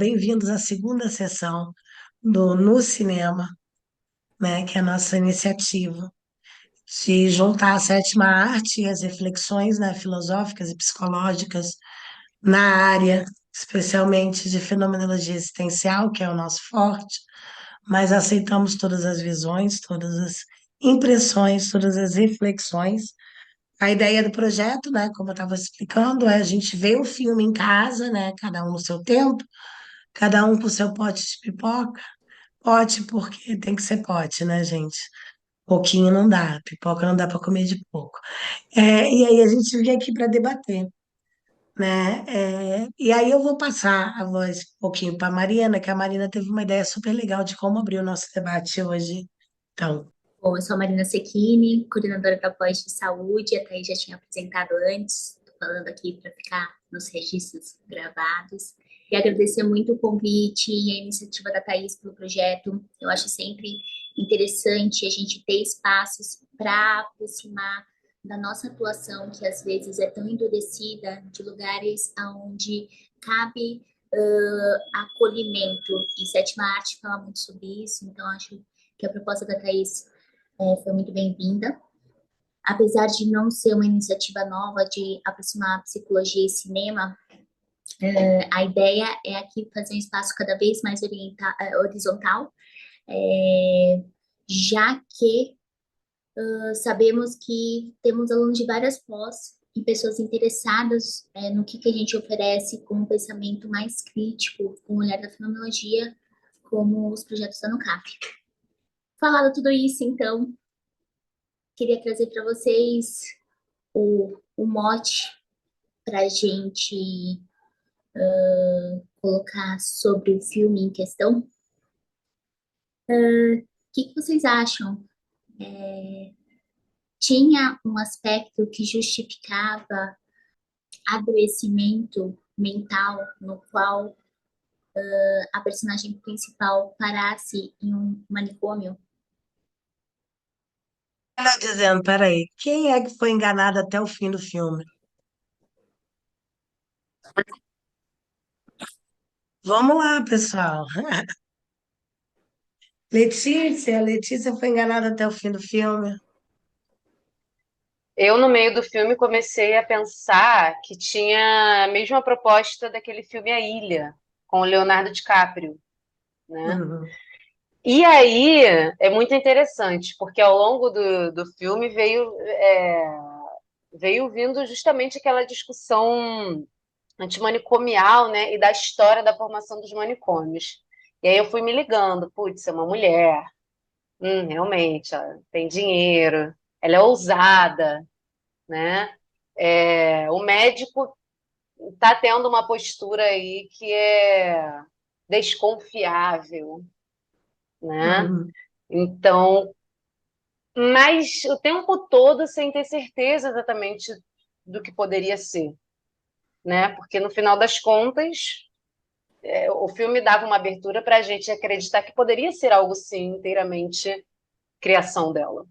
Bem-vindos à segunda sessão do No Cinema, né, que é a nossa iniciativa de juntar a sétima arte e as reflexões, né, filosóficas e psicológicas na área, especialmente de fenomenologia existencial, que é o nosso forte, mas aceitamos todas as visões, todas as impressões, todas as reflexões. A ideia do projeto, né, como eu estava explicando, é a gente ver o filme em casa, né, cada um no seu tempo, cada um com o seu pote de pipoca. Pote, porque tem que ser pote, né, gente? Pouquinho não dá, pipoca não dá para comer de pouco. E aí a gente veio aqui para debater, né? E aí eu vou passar a voz um pouquinho para a Marina, que a Marina teve uma ideia super legal de como abrir o nosso debate hoje. Então, Bom, eu sou a Marina Secchini, coordenadora da Pós de Saúde, a Thaís já tinha apresentado antes, estou falando aqui para ficar nos registros gravados, e agradecer muito o convite e a iniciativa da Thaís pelo projeto. Eu acho sempre interessante a gente ter espaços para aproximar da nossa atuação, que às vezes é tão endurecida, de lugares onde cabe acolhimento, e Sétima Arte fala muito sobre isso, então acho que a proposta da Thaís foi muito bem-vinda. Apesar de não ser uma iniciativa nova de aproximar psicologia e cinema, a ideia é aqui fazer um espaço cada vez mais horizontal, é, já que sabemos que temos alunos de várias pós e pessoas interessadas no que a gente oferece com um pensamento mais crítico, com o olhar da fenomenologia, como os projetos da NUCAF. Falado tudo isso, então, queria trazer para vocês o mote para a gente colocar sobre o filme em questão. O que vocês acham? Tinha um aspecto que justificava adoecimento mental no qual a personagem principal parasse em um manicômio? ela dizendo, peraí, quem é que foi enganado até o fim do filme? Vamos lá, pessoal. Letícia foi enganada até o fim do filme. Eu, no meio do filme, comecei a pensar que tinha a mesma proposta daquele filme A Ilha, com o Leonardo DiCaprio, né? Uhum. E aí é muito interessante, porque ao longo do filme veio vindo justamente aquela discussão antimanicomial, né? E da história da formação dos manicômios. E aí eu fui me ligando, putz, é uma mulher, realmente, ela tem dinheiro, ela é ousada, né? O médico está tendo uma postura aí que é desconfiável, né? Uhum. Então, mas o tempo todo sem ter certeza exatamente do que poderia ser, né? Porque no final das contas, o filme dava uma abertura para a gente acreditar que poderia ser algo sim inteiramente criação dela,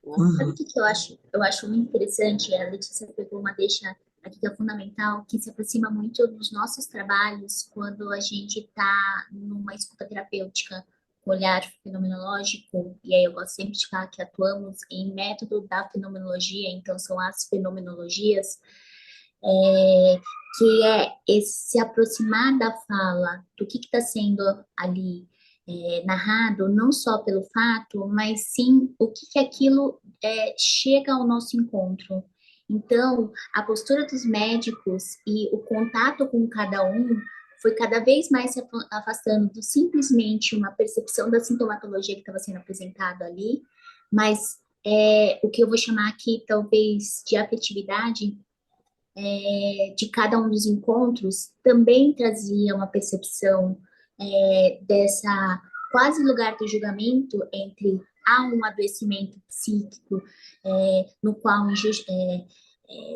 né? Sabe o Uhum. que eu acho? Eu acho muito interessante, a Letícia pegou uma deixa aqui que é fundamental, que se aproxima muito dos nossos trabalhos quando a gente está numa escuta terapêutica, com olhar fenomenológico, e aí eu gosto sempre de falar que atuamos em método da fenomenologia, então são as fenomenologias, é, que é esse se aproximar da fala, do que está sendo ali narrado, não só pelo fato, mas sim o que aquilo chega ao nosso encontro. Então, a postura dos médicos e o contato com cada um foi cada vez mais se afastando do simplesmente uma percepção da sintomatologia que estava sendo apresentada ali, mas o que eu vou chamar aqui, talvez, de afetividade de cada um dos encontros também trazia uma percepção dessa quase lugar do julgamento entre há um adoecimento psíquico no qual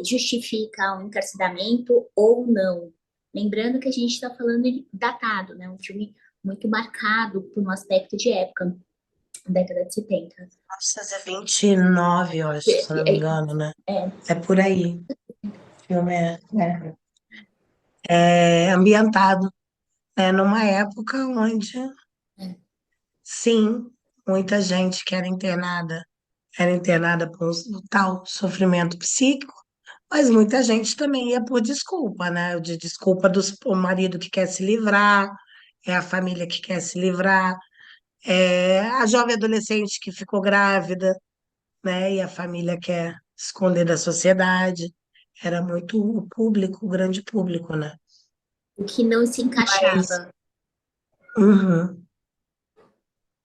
justifica um encarceramento ou não. Lembrando que a gente está falando de datado, né? Um filme muito marcado por um aspecto de época, década de 70. 1929, eu acho, se não me É, engano, né? é, É por aí. O filme é ambientado. É numa época onde, É. sim, muita gente que era internada por um tal sofrimento psíquico, mas muita gente também ia por desculpa, né? De desculpa o marido que quer se livrar, é a família que quer se livrar, é a jovem adolescente que ficou grávida, né? E a família quer esconder da sociedade. Era muito o público, o grande público, né? O que não se Mas, encaixava. uhum.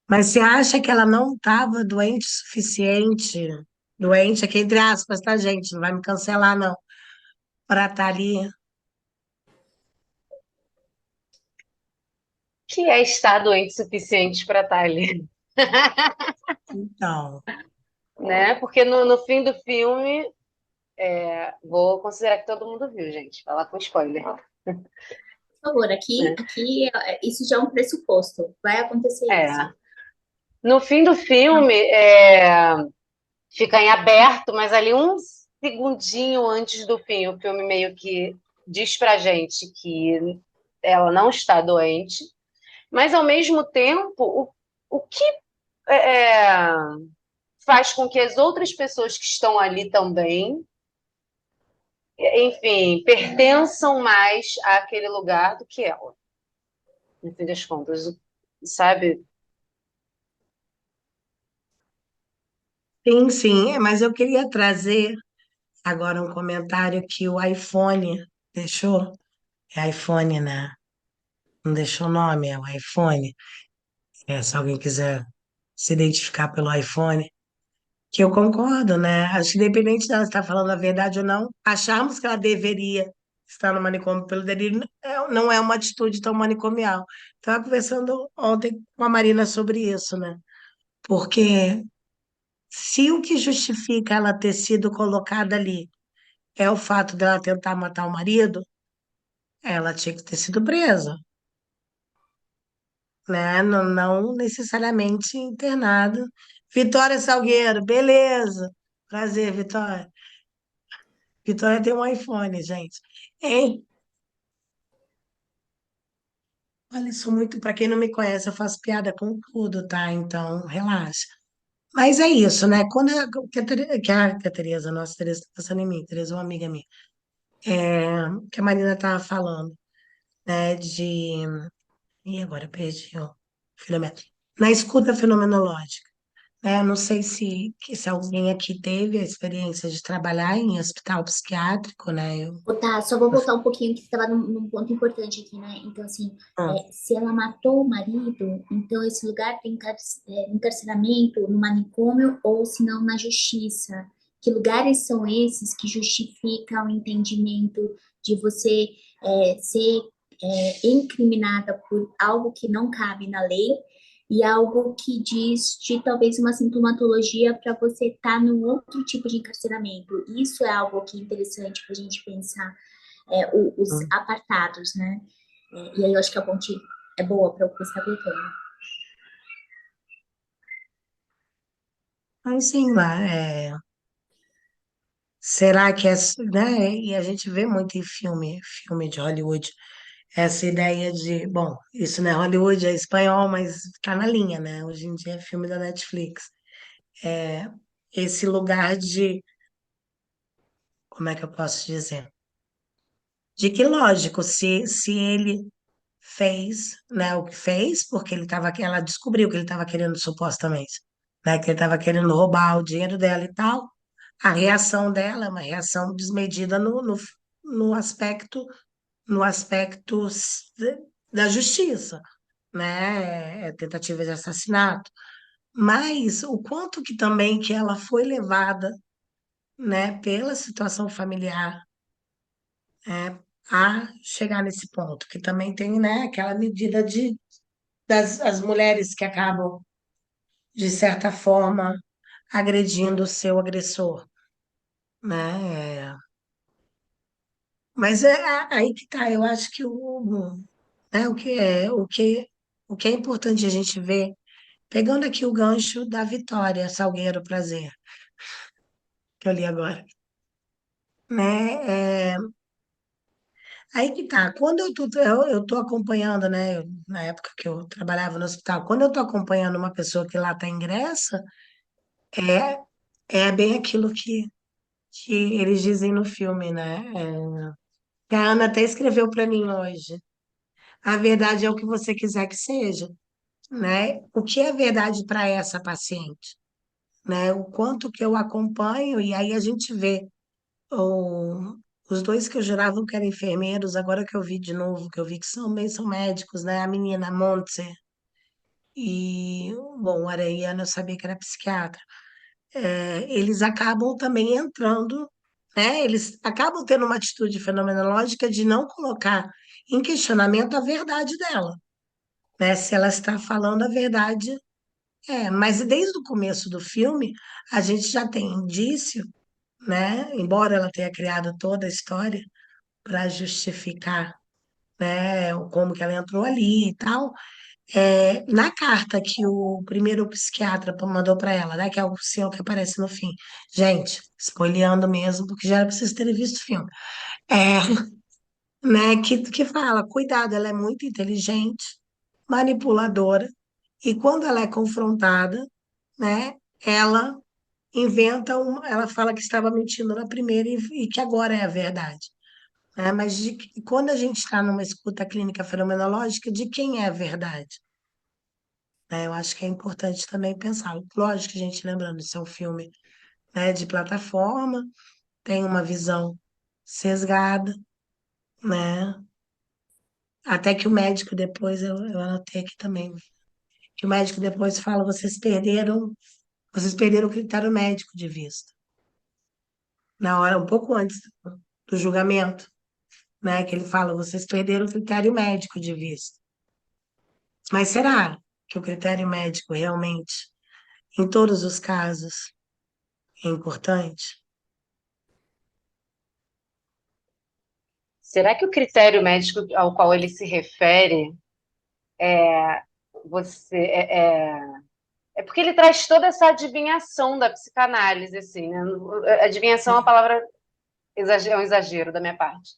Mas você acha que ela não estava doente o suficiente? Doente aqui entre aspas, tá, gente? Não vai me cancelar, não. Para estar ali. Que é estar doente o suficiente para estar ali, Então, né? Porque no fim do filme, vou considerar que todo mundo viu, gente. Falar com spoiler, Por favor, aqui, né? isso já é um pressuposto. Vai acontecer isso. É. No fim do filme, fica em aberto, mas ali um segundinho antes do fim, o filme meio que diz pra gente que ela não está doente, mas ao mesmo tempo, o que é, faz com que as outras pessoas que estão ali também, enfim, pertençam mais àquele lugar do que ela, no fim das contas, sabe? sim, sim, mas eu queria trazer agora um comentário que o iPhone deixou. É iPhone, né? Não deixou o nome, é o iPhone. É, se alguém quiser se identificar pelo iPhone. Que eu concordo, né? Acho que independente dela estar falando a verdade ou não, acharmos que ela deveria estar no manicômio pelo delírio não é uma atitude tão manicomial. Estava conversando ontem com a Marina sobre isso, né? Porque se o que justifica ela ter sido colocada ali é o fato dela tentar matar o marido, ela tinha que ter sido presa, né? Não, não necessariamente internada. Vitória Salgueiro, beleza. Prazer, Vitória. Vitória tem um iPhone, gente. Hein? Olha, isso muito. Para quem não me conhece, eu faço piada com tudo, tá? Então, relaxa. Mas é isso, né? Quando que a Tereza, nossa, Tereza tá pensando em mim, Tereza é uma amiga minha, que a Marina tava falando, né? E agora eu perdi, ó, Filomena. Na escuta fenomenológica, né? Não sei se alguém aqui teve a experiência de trabalhar em hospital psiquiátrico, né? Tá, só vou voltar um pouquinho que você estava num ponto importante aqui, né? Então, assim, Ah, se ela matou o marido, então esse lugar tem encarceramento no manicômio ou se não na justiça. Que lugares são esses que justificam o entendimento de você ser incriminada por algo que não cabe na lei e algo que diz de talvez uma sintomatologia para você estar num outro tipo de encarceramento. Isso é algo que é interessante para a gente pensar, os ah. apartados, né? E aí eu acho que a ponte é boa para o que você está colocando. Mas sim, lá, será que é, né? E a gente vê muito em filme de Hollywood, essa ideia de, bom, isso não é Hollywood, é espanhol, mas tá na linha, né? Hoje em dia é filme da Netflix. É esse lugar de, como é que eu posso dizer? De que, lógico, se ele fez, né, o que fez, porque ela descobriu que ele estava querendo supostamente, né, que ele estava querendo roubar o dinheiro dela e tal. A reação dela é uma reação desmedida no aspecto, no aspecto da justiça, né? É tentativa de assassinato. Mas o quanto que também que ela foi levada, né, pela situação familiar, a chegar nesse ponto, que também tem, né, aquela medida das as mulheres que acabam, de certa forma, agredindo o seu agressor, né? Mas aí que tá, eu acho que né, o que é importante a gente ver, pegando aqui o gancho da Vitória Salgueiro Prazer, que eu li agora, né? Aí que tá, quando eu tô acompanhando, né, na época que eu trabalhava no hospital, quando eu tô acompanhando uma pessoa que lá tá ingressa, é, é bem aquilo que eles dizem no filme, né? Que a Ana até escreveu para mim hoje. A verdade é o que você quiser que seja, né? O que é verdade para essa paciente, né? O quanto que eu acompanho, e aí a gente vê o- os dois que eu jurava que eram enfermeiros, agora que eu vi de novo, que eu vi que são médicos, né? A menina Montse e, bom, o Araiana eu sabia que era psiquiatra. Eles acabam também entrando, né? Eles acabam tendo uma atitude fenomenológica de não colocar em questionamento a verdade dela, né? Se ela está falando a verdade, mas desde o começo do filme, a gente já tem indício, né? Embora ela tenha criado toda a história para justificar, né, como que ela entrou ali e tal, na carta que o primeiro psiquiatra mandou para ela, né, que é o senhor que aparece no fim. Gente, spoileando mesmo, porque já era para vocês terem visto o filme. É, né, que fala, cuidado, ela é muito inteligente, manipuladora, e quando ela é confrontada, né, ela ela fala que estava mentindo na primeira e que agora é a verdade, né? Mas quando a gente está numa escuta clínica fenomenológica, de quem é a verdade? Né? Eu acho que é importante também pensar. Lógico que a gente, lembrando, isso é um filme, né, de plataforma, tem uma visão sesgada, né? Até que o médico depois, eu anotei aqui também, que o médico depois fala, vocês perderam o critério médico de vista. Na hora, um pouco antes do julgamento, né? Que ele fala, vocês perderam o critério médico de vista. Mas será que o critério médico realmente, em todos os casos, é importante? Será que o critério médico ao qual ele se refere você é porque ele traz toda essa adivinhação da psicanálise, assim, né? Adivinhação é uma palavra é um exagero da minha parte.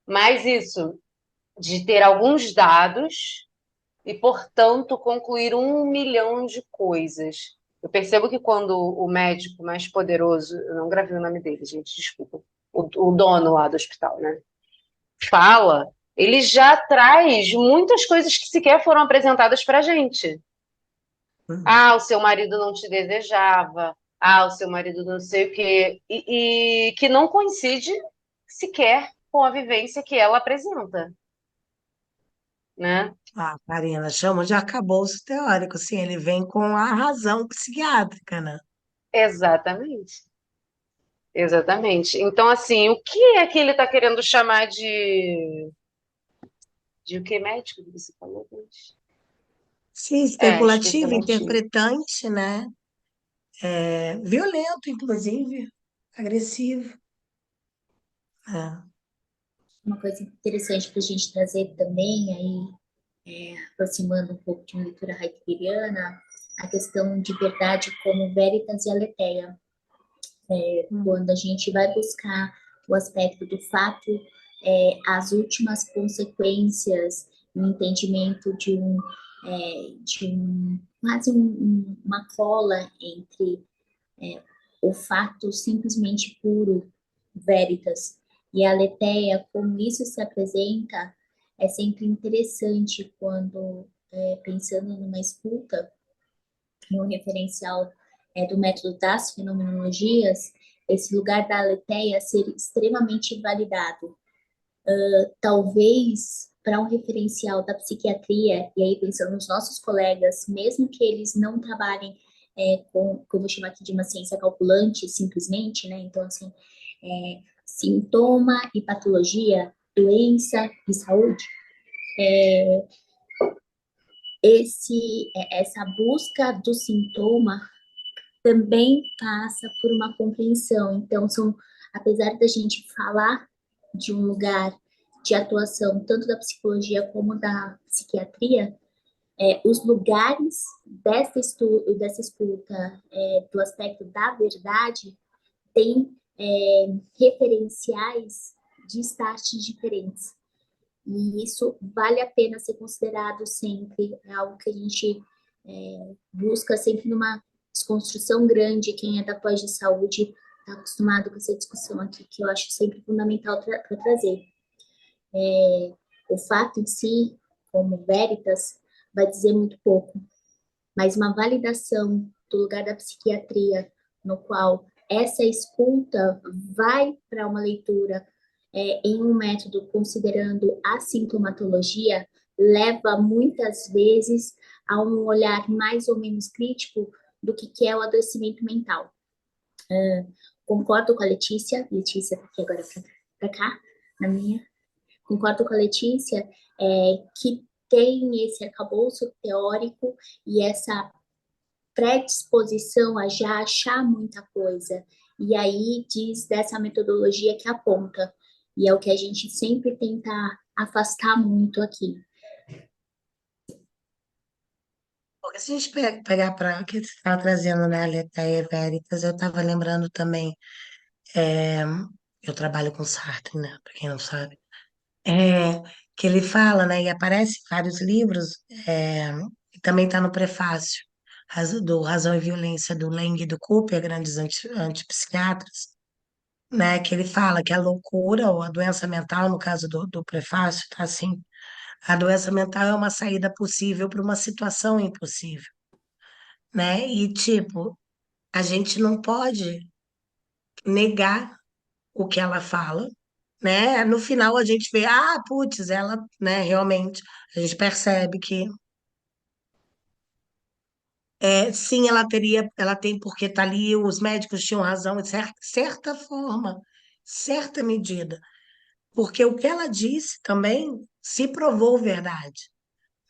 Mas isso de ter alguns dados e, portanto, concluir 1 milhão de coisas. Eu percebo que quando o médico mais poderoso, eu não gravei o nome dele, gente, desculpa, o dono lá do hospital, né? Fala, ele já traz muitas coisas que sequer foram apresentadas para a gente. Hum. Ah, o seu marido não te desejava. Ah, o seu marido não sei o quê. E que não coincide sequer com a vivência que ela apresenta, né? Ah, Karina, chama de arcabouço teórico, sim, ele vem com a razão psiquiátrica, né? Exatamente. Exatamente. Então, assim, o que é que ele está querendo chamar de o que médico que você falou, gente? Sim, Especulativo. especulativo, interpretante, né? Violento, inclusive, agressivo. É. Uma coisa interessante para a gente trazer também, aí, aproximando um pouco de uma leitura heideggeriana, a questão de verdade como veritas e aletheia. Hum. Quando a gente vai buscar o aspecto do fato, as últimas consequências, o entendimento de quase uma cola entre o fato simplesmente puro, veritas, e a aletheia, como isso se apresenta, é sempre interessante quando, pensando numa escuta, no referencial do método das fenomenologias, esse lugar da aletheia ser extremamente validado. Talvez para um referencial da psiquiatria, e aí pensando nos nossos colegas, mesmo que eles não trabalhem com, como eu chamo aqui de uma ciência calculante, simplesmente, né? Então, assim, sintoma e patologia, doença e saúde, essa busca do sintoma também passa por uma compreensão. Então, apesar da gente falar de um lugar de atuação tanto da psicologia como da psiquiatria, os lugares dessa escuta do aspecto da verdade têm referenciais de starts diferentes. E isso vale a pena ser considerado sempre, é algo que a gente busca sempre numa desconstrução grande. Quem é da pós de saúde está acostumado com essa discussão aqui, que eu acho sempre fundamental para trazer. O fato em si, como veritas, vai dizer muito pouco, mas uma validação do lugar da psiquiatria, no qual essa escuta vai para uma leitura em um método considerando a sintomatologia, leva muitas vezes a um olhar mais ou menos crítico do que é o adoecimento mental. Concordo com a Letícia está aqui agora para cá, na minha. Concordo com a Letícia que tem esse arcabouço teórico e essa predisposição a já achar muita coisa. E aí diz dessa metodologia que aponta. E é o que a gente sempre tenta afastar muito aqui. Porque se a gente pegar para o que você estava trazendo, né, Aletheia Veritas, eu estava lembrando também, é, eu trabalho com Sartre, né, para quem não sabe, que ele fala, né, e aparece em vários livros, e também está no prefácio, do Razão e Violência, do Lang e do Cooper, grandes antipsiquiatras, né, que ele fala que a loucura ou a doença mental, no caso do prefácio, tá assim, a doença mental é uma saída possível para uma situação impossível, né? E tipo, a gente não pode negar o que ela fala, né? No final a gente vê, ah, putz, ela, né, realmente, a gente percebe que sim, ela tem porque tá ali, os médicos tinham razão, de certa forma, certa medida, porque o que ela disse também se provou verdade.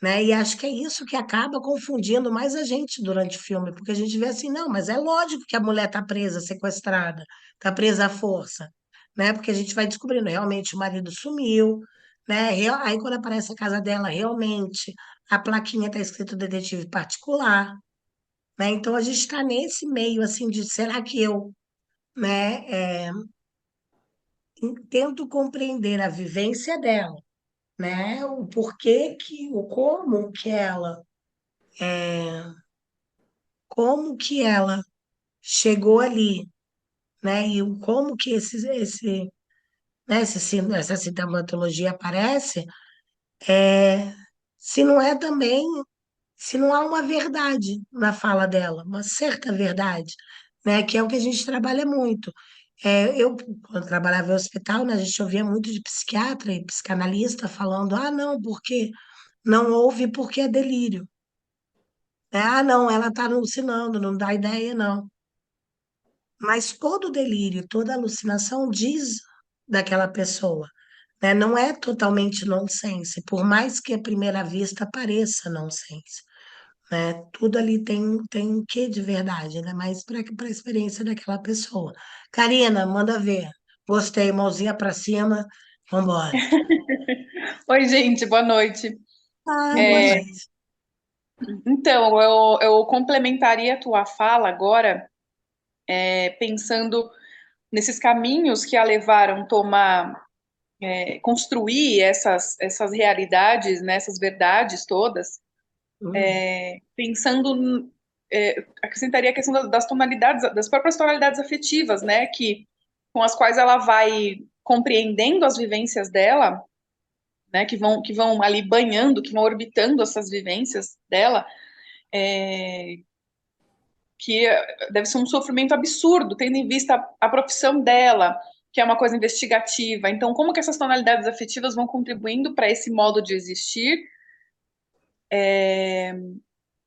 Né? E acho que é isso que acaba confundindo mais a gente durante o filme, porque a gente vê assim, não, mas é lógico que a mulher está presa, sequestrada, está presa à força, né? Porque a gente vai descobrindo, realmente o marido sumiu, né? Aí quando aparece a casa dela, realmente a plaquinha está escrito detetive particular, né? Então a gente está nesse meio assim de será que eu, né, tento compreender a vivência dela, né? O porquê que, o como que ela como que ela chegou ali, né? E como que né, essa sintomatologia aparece, se não é também, se não há uma verdade na fala dela, uma certa verdade, né? Que é o que a gente trabalha muito. Eu, quando trabalhava em hospital, né, a gente ouvia muito de psiquiatra e psicanalista falando, ah, não, porque não houve porque é delírio. Ah, não, ela está alucinando, não dá ideia, não. Mas todo delírio, toda alucinação diz daquela pessoa, né? Não é totalmente nonsense, por mais que à primeira vista pareça nonsense, né? Tudo ali tem um quê de verdade, né? Mas para a experiência daquela pessoa. Karina, manda ver. Gostei, mãozinha para cima, vambora. Oi, gente, boa noite. Ah, boa noite. Então, eu complementaria a tua fala agora, pensando nesses caminhos que a levaram a tomar, construir essas realidades, né, essas verdades todas, Hum, pensando, acrescentaria a questão das tonalidades, das próprias tonalidades afetivas, né, com as quais ela vai compreendendo as vivências dela, né, que vão ali banhando, que vão orbitando essas vivências dela, que deve ser um sofrimento absurdo, tendo em vista a profissão dela, que é uma coisa investigativa. Então, como que essas tonalidades afetivas vão contribuindo para esse modo de existir,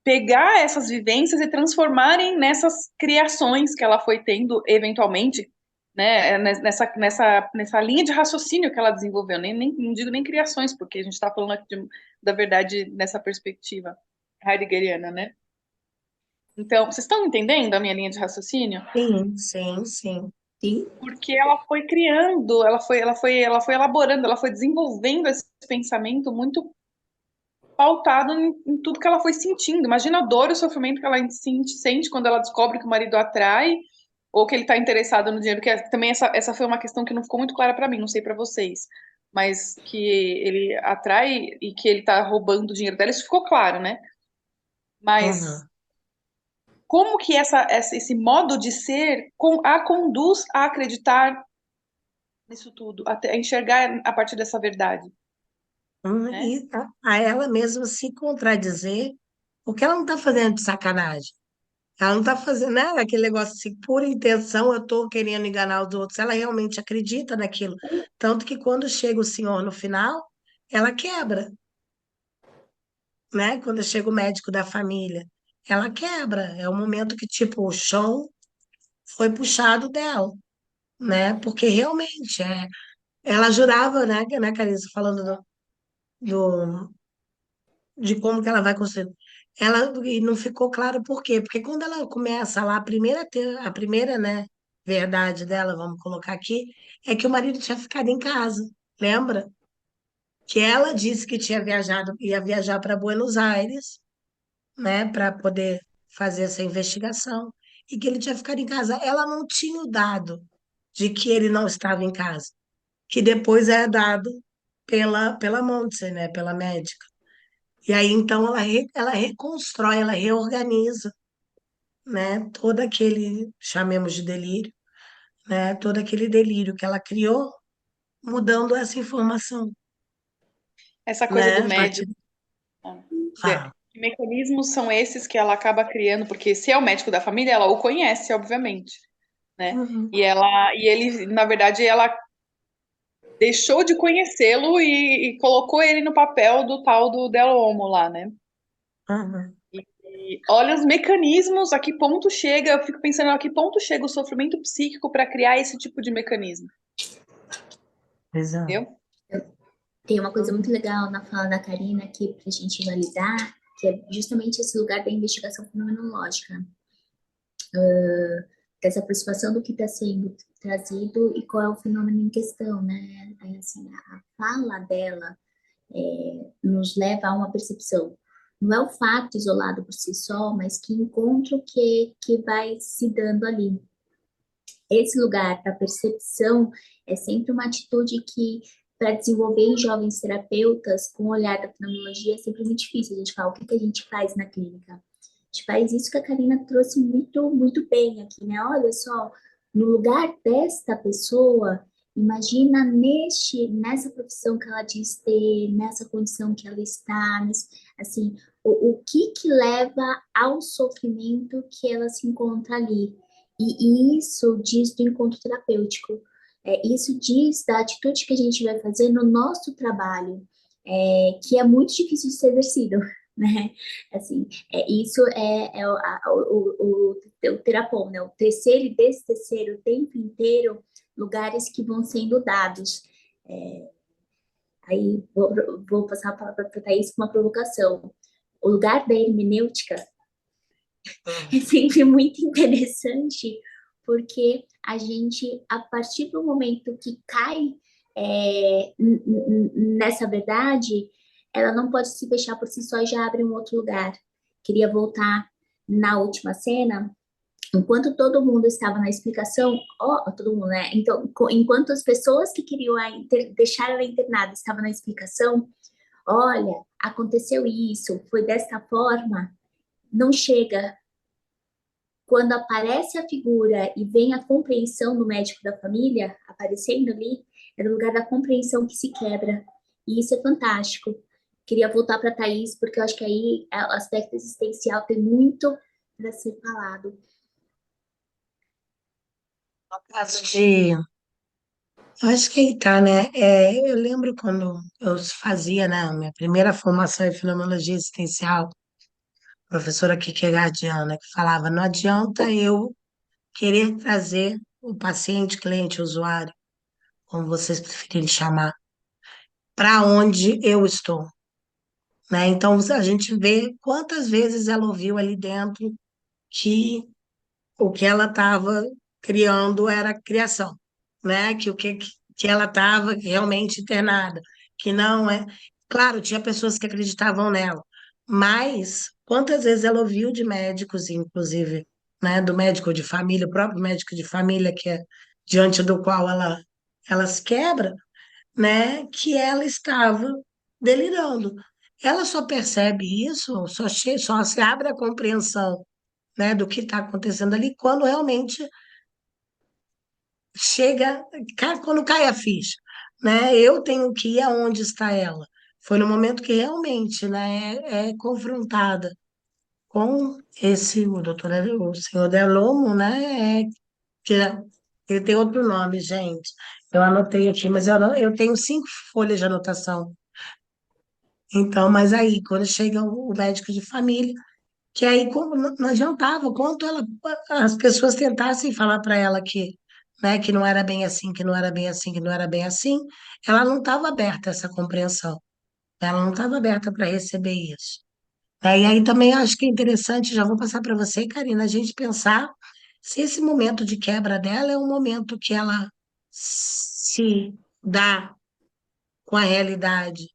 pegar essas vivências e transformarem nessas criações que ela foi tendo eventualmente, né, nessa linha de raciocínio que ela desenvolveu. Não digo nem criações, porque a gente está falando aqui da verdade nessa perspectiva heideggeriana, né? Então, vocês estão entendendo a minha linha de raciocínio? sim, sim, sim. Sim, Porque ela foi criando, ela foi elaborando, ela foi desenvolvendo esse pensamento muito pautado em tudo que ela foi sentindo. Imagina a dor e o sofrimento que ela sente quando ela descobre que o marido atrai ou que ele está interessado no dinheiro, também essa foi uma questão que não ficou muito clara para mim, não sei para vocês, mas que ele atrai e que ele está roubando o dinheiro dela, isso ficou claro, né? Mas Uhum. como que esse modo de ser a conduz a acreditar nisso tudo, a enxergar a partir dessa verdade, né? E a ela mesma se contradizer, porque ela não está fazendo de sacanagem. Ela não está fazendo, né, aquele negócio assim, pura intenção, eu estou querendo enganar os outros. Ela realmente acredita naquilo. Tanto que quando chega o senhor no final, ela quebra, né? Quando chega o médico da família, ela quebra. É o momento que, tipo, o chão foi puxado dela, né? Porque realmente, ela jurava, né, Carissa, falando de como que ela vai construir. Ela, e não ficou claro por quê? Porque quando ela começa lá, a primeira, né, verdade dela, vamos colocar aqui, é que o marido tinha ficado em casa, lembra? Que ela disse que tinha viajado, ia viajar para Buenos Aires, né, para poder fazer essa investigação, e que ele tinha ficado em casa. Ela não tinha o dado de que ele não estava em casa, que depois é dado pela Montse, né, pela médica. E aí, então, ela reconstrói, ela reorganiza, né, todo aquele, chamemos de delírio, né, todo aquele delírio que ela criou, mudando essa informação, Essa coisa né, do a partir... médico, Ah, que mecanismos são esses que ela acaba criando? Porque se é o médico da família, ela o conhece, obviamente, né? uhum, E ele, na verdade, ela deixou de conhecê-lo e colocou ele no papel do tal do Del Olmo lá, né? uhum, E olha os mecanismos, a que ponto chega, eu fico pensando a que ponto chega o sofrimento psíquico para criar esse tipo de mecanismo, exato. entendeu? Tem uma coisa muito Uhum, legal na fala da Karina aqui para a gente validar, que é justamente esse lugar da investigação fenomenológica, dessa aproximação do que está sendo trazido e qual é o fenômeno em questão, né? Aí, assim, a fala dela nos leva a uma percepção. Não é o fato isolado por si só, mas que encontro que vai se dando ali. Esse lugar da percepção é sempre uma atitude que, para desenvolver em jovens terapeutas, com o olhar da fenomenologia, é sempre muito difícil. A gente fala, o que a gente faz na clínica? A gente faz isso que a Karina trouxe muito, muito bem aqui, né? Olha só, no lugar desta pessoa, imagina nessa profissão que ela diz ter, nessa condição que ela está, assim, o que leva ao sofrimento que ela se encontra ali. E isso diz do encontro terapêutico. Isso diz da atitude que a gente vai fazer no nosso trabalho, que é muito difícil de ser exercido, né? Assim, isso é o terapon, né? O tecer e destecer o tempo inteiro lugares que vão sendo dados. É, aí vou passar a palavra para a Thaís com uma provocação. O lugar da hermenêutica é uhum, sempre muito interessante, porque a gente, a partir do momento que cai nessa verdade, ela não pode se fechar por si só e já abre um outro lugar. Queria voltar na última cena, enquanto todo mundo estava na explicação, ó, todo mundo, né? Então, enquanto as pessoas que queriam deixar ela internada estavam na explicação, olha, aconteceu isso, foi desta forma, não chega quando aparece a figura e vem a compreensão do médico da família aparecendo ali, é no lugar da compreensão que se quebra. E isso é fantástico. Queria voltar para a Thaís, porque eu acho que aí o aspecto existencial tem muito para ser falado. no caso de... Eu acho que aí tá, né? Eu lembro quando eu fazia, né, a minha primeira formação em fenomenologia existencial, a professora Kierkegaardiana, que falava, não adianta eu querer trazer o paciente, cliente, usuário, como vocês preferirem chamar, para onde eu estou, né? Então a gente vê quantas vezes ela ouviu ali dentro que o que ela estava criando era criação, né? Que ela estava realmente internada, que não é. Claro, tinha pessoas que acreditavam nela, mas quantas vezes ela ouviu de médicos, inclusive né, do médico de família, o próprio médico de família, que é diante do qual ela se quebra, né, que ela estava delirando. Ela só percebe isso, só se abre a compreensão, né, do que está acontecendo ali quando realmente chega, quando cai a ficha, né? Eu tenho que ir aonde está ela. Foi no momento que realmente, né, é confrontada com o doutor, o senhor Delomo, né, que ele tem outro nome, gente. Eu anotei aqui, mas eu tenho 5 folhas de anotação. Então, mas aí, quando chega o médico de família, que aí como não adiantava, quanto as pessoas tentassem falar para ela que, né, que não era bem assim, que não era bem assim, que não era bem assim, ela não estava aberta a essa compreensão. Ela não estava aberta para receber isso. E aí também acho que é interessante, já vou passar para você, Karina, a gente pensar se esse momento de quebra dela é um momento que ela se dá com a realidade,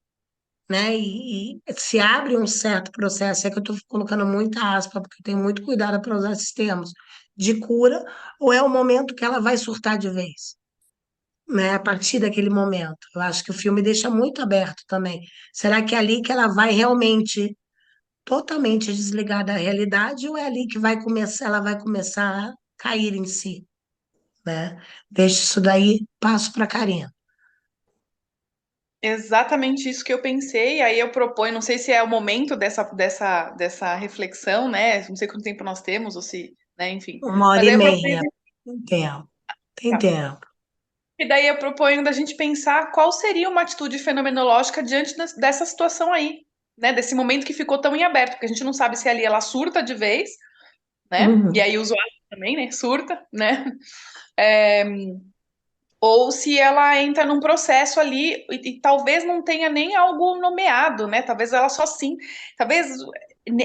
né? E se abre um certo processo, é que eu estou colocando muita aspa, porque eu tenho muito cuidado para usar esses termos, de cura, ou é o momento que ela vai surtar de vez, né? A partir daquele momento. Eu acho que o filme deixa muito aberto também. Será que é ali que ela vai realmente totalmente desligar da realidade, ou é ali que ela vai começar a cair em si, né? Deixa isso daí, passo para a Karina. Exatamente isso que eu pensei, aí eu proponho, não sei se é o momento dessa reflexão, né? Não sei quanto tempo nós temos, ou se, né, enfim. Uma hora Mas e aí eu proponho, meia, tem tempo, tem tempo. e daí eu proponho da gente pensar qual seria uma atitude fenomenológica diante dessa situação aí, né? Desse momento que ficou tão em aberto, porque a gente não sabe se ali ela surta de vez, né? E Uhum. aí o usuário também, né? Surta, né? Ou se ela entra num processo ali e talvez não tenha nem algo nomeado, né? Talvez ela só sim, talvez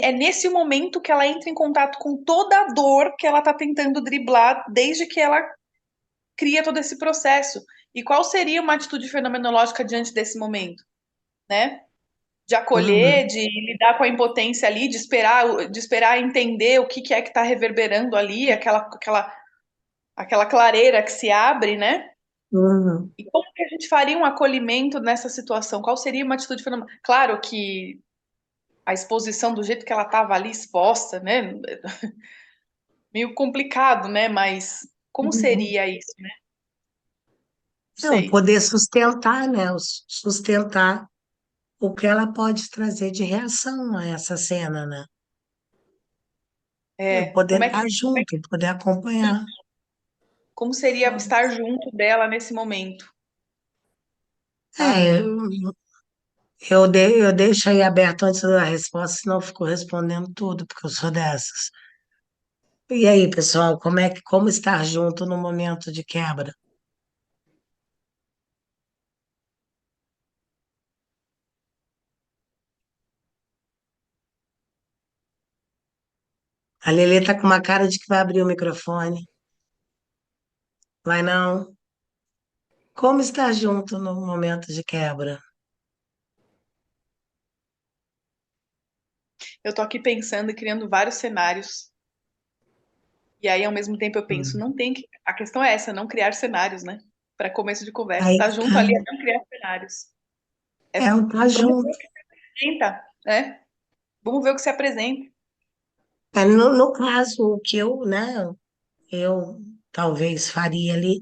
é nesse momento que ela entra em contato com toda a dor que ela tá tentando driblar desde que ela cria todo esse processo. E qual seria uma atitude fenomenológica diante desse momento, né? De acolher, Uhum. de lidar com a impotência ali, de esperar entender o que que é que está reverberando ali, aquela clareira que se abre, né? Uhum. E como que a gente faria um acolhimento nessa situação? Qual seria uma atitude fenomenal? Claro que a exposição do jeito que ela estava ali exposta, né? Meio complicado, né? Mas como Uhum. seria isso, né? Não Não, sei. poder sustentar, né? Sustentar o que ela pode trazer de reação a essa cena, né? Poder estar junto, poder acompanhar. Como seria estar junto dela nesse momento, sabe? É, eu deixo aí aberto antes da resposta, senão eu fico respondendo tudo, porque eu sou dessas. E aí, pessoal, como estar junto no momento de quebra? A Lelê tá com uma cara de que vai abrir o microfone. Vai não? Como estar junto no momento de quebra? Eu tô aqui pensando e criando vários cenários. E aí, ao mesmo tempo, eu penso, Hum. não tem que. A questão é essa, não criar cenários, né? Para começo de conversa. Aí Tá que tá. junto ali é não criar cenários. É, É o tá vamos ver o junto. que se apresenta, né? Vamos ver o que se apresenta. No caso, o que eu talvez faria ali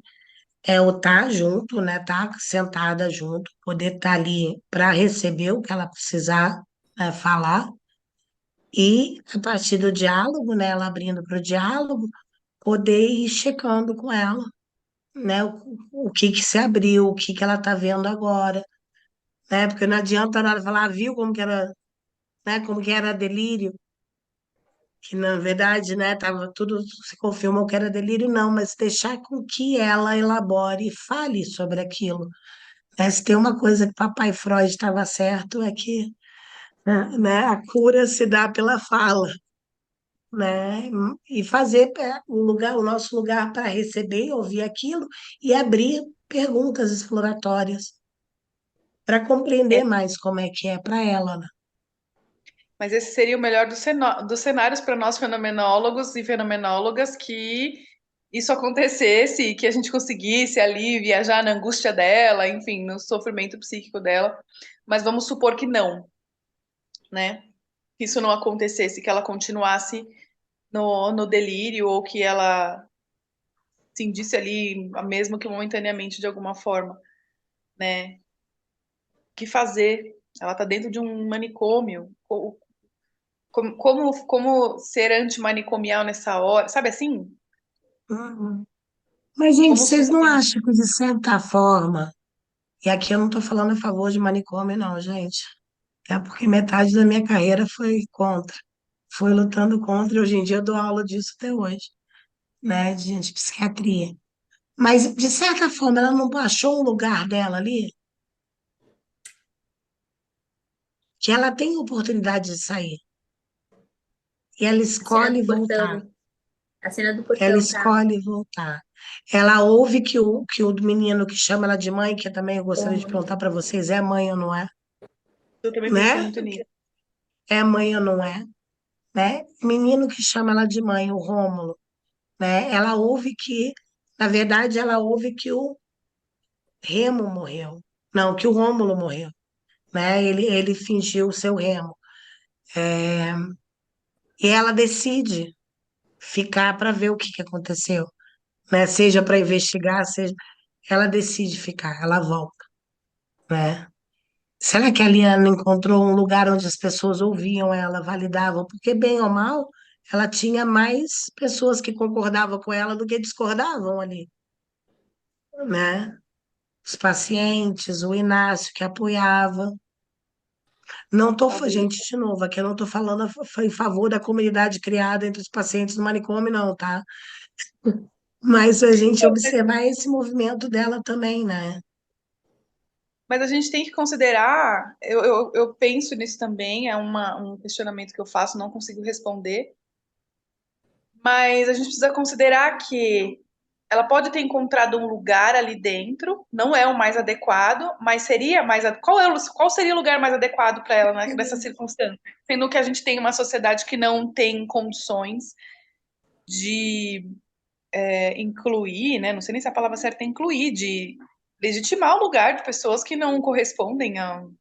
é o estar junto, né? Estar sentada junto, poder estar ali para receber o que ela precisar, né, falar, e a partir do diálogo, né? Ela abrindo para o diálogo, poder ir checando com ela, né? O que que se abriu, o que que ela está vendo agora, né? Porque não adianta nada falar, "Ah, viu como que era, né? Como que era delírio, que na verdade, né? Tava tudo se confirmou que era delírio, não, mas deixar com que ela elabore e fale sobre aquilo. Né? Se tem uma coisa que papai Freud estava certo é que, né? A cura se dá pela fala, né? E fazer o nosso lugar para receber, ouvir aquilo e abrir perguntas exploratórias para É, compreender mais como é que é para ela, né? Mas esse seria o melhor dos cenários para nós fenomenólogos e fenomenólogas, que isso acontecesse e que a gente conseguisse ali viajar na angústia dela, enfim, no sofrimento psíquico dela. Mas vamos supor que não, né? Que isso não acontecesse, que ela continuasse no delírio ou que ela cindisse ali, mesmo que momentaneamente, de alguma forma, né? O que fazer? Ela está dentro de um manicômio. Como ser antimanicomial nessa hora? Sabe assim? Uhum. Mas, gente, Como vocês não sustentar? acham que, de certa forma, e aqui eu não estou falando a favor de manicômio, não, gente. É porque metade da minha carreira foi contra. Foi lutando contra, e hoje em dia eu dou aula disso até hoje, né, de psiquiatria. Mas, de certa forma, ela não achou um lugar dela ali, que ela tem oportunidade de sair. E ela A cena escolhe do voltar. portão. A cena do Ela portão, tá? escolhe voltar. Ela ouve que o menino que chama ela de mãe, que eu também gostaria de Como? perguntar para vocês, é mãe ou não é? Eu também pensei Né? muito nisso. É mãe ou não é? Né? Menino que chama ela de mãe, o Rômulo, né? Ela ouve que, na verdade, ela ouve que o Remo morreu. Não, que o Rômulo morreu, né? Ele fingiu ser o Remo. E ela decide ficar para ver o que aconteceu, né? Seja para investigar, seja. Ela decide ficar, ela volta, né? Será que a Liana encontrou um lugar onde as pessoas ouviam ela, validavam? Porque, bem ou mal, ela tinha mais pessoas que concordavam com ela do que discordavam ali, né? Os pacientes, o Inácio que apoiava. Não estou, Talvez. gente, de novo, aqui eu não estou falando em favor da comunidade criada entre os pacientes do manicômio, não, tá? Mas a gente observar esse movimento dela também, né? Mas a gente tem que considerar, eu penso nisso também, é um questionamento que eu faço, não consigo responder, mas a gente precisa considerar que ela pode ter encontrado um lugar ali dentro, não é o mais adequado, mas seria mais. Qual seria o lugar mais adequado para ela nessa circunstância? Sendo que a gente tem uma sociedade que não tem condições de incluir, né? Não sei nem se a palavra certa é incluir, de legitimar o lugar de pessoas que não correspondem ao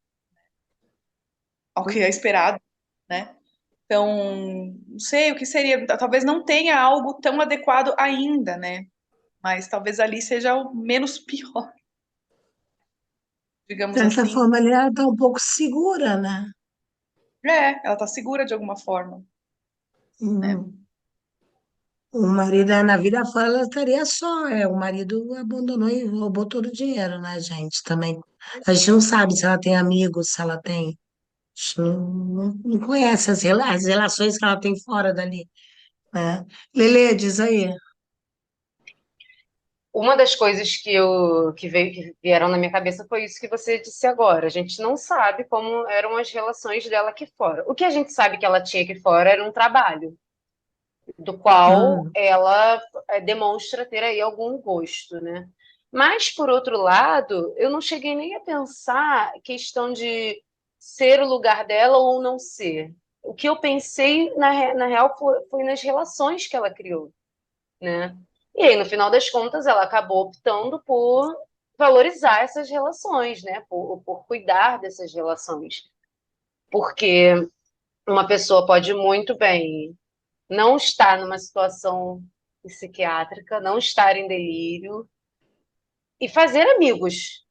que é esperado, né? Então, não sei o que seria, talvez não tenha algo tão adequado ainda, né? Mas talvez ali seja o menos pior, De digamos certa assim. forma, ela está um pouco segura, né? Ela tá segura de alguma forma, né? Uhum. O marido, na vida fora, ela estaria só. O marido abandonou e roubou todo o dinheiro, né, gente? Também. A gente não sabe se ela tem amigos, se ela tem. A gente não conhece as relações que ela tem fora dali, né? Lelê, diz aí. Uma das coisas que vieram na minha cabeça foi isso que você disse agora. A gente não sabe como eram as relações dela aqui fora. O que a gente sabe que ela tinha aqui fora era um trabalho, do qual Hum, ela demonstra ter aí algum gosto, né? Mas, por outro lado, eu não cheguei nem a pensar questão de ser o lugar dela ou não ser. O que eu pensei, na real, foi nas relações que ela criou, né? E aí, no final das contas, ela acabou optando por valorizar essas relações, né? Por cuidar dessas relações. Porque uma pessoa pode muito bem não estar numa situação psiquiátrica, não estar em delírio e fazer amigos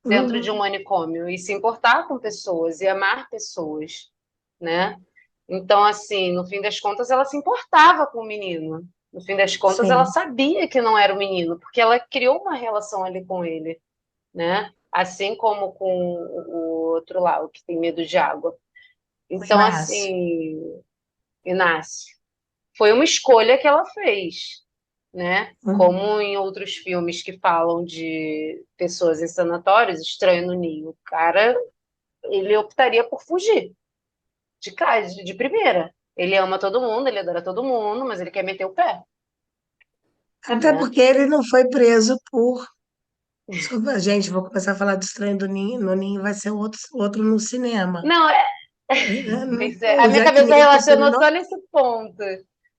dentro de um hum, manicômio e se importar com pessoas e amar pessoas, né? Então, assim, no fim das contas, ela se importava com o menino. No fim das contas, ela sim, sabia que não era o menino, porque ela criou uma relação ali com ele, né? Assim como com o outro lá, o que tem medo de água. o Então, Inácio. assim, Inácio, foi uma escolha que ela fez, né? Hum, Como em outros filmes que falam de pessoas em sanatórios, Estranho no Ninho, o cara, ele optaria por fugir de casa, de primeira. Ele ama todo mundo, ele adora todo mundo, mas ele quer meter o pé, Até né? porque ele não foi preso por. Gente, vou começar a falar do Estranho do Ninho. No Ninho vai ser outro no cinema. Não, A O minha cabeça Jacknation, relacionou só nesse ponto.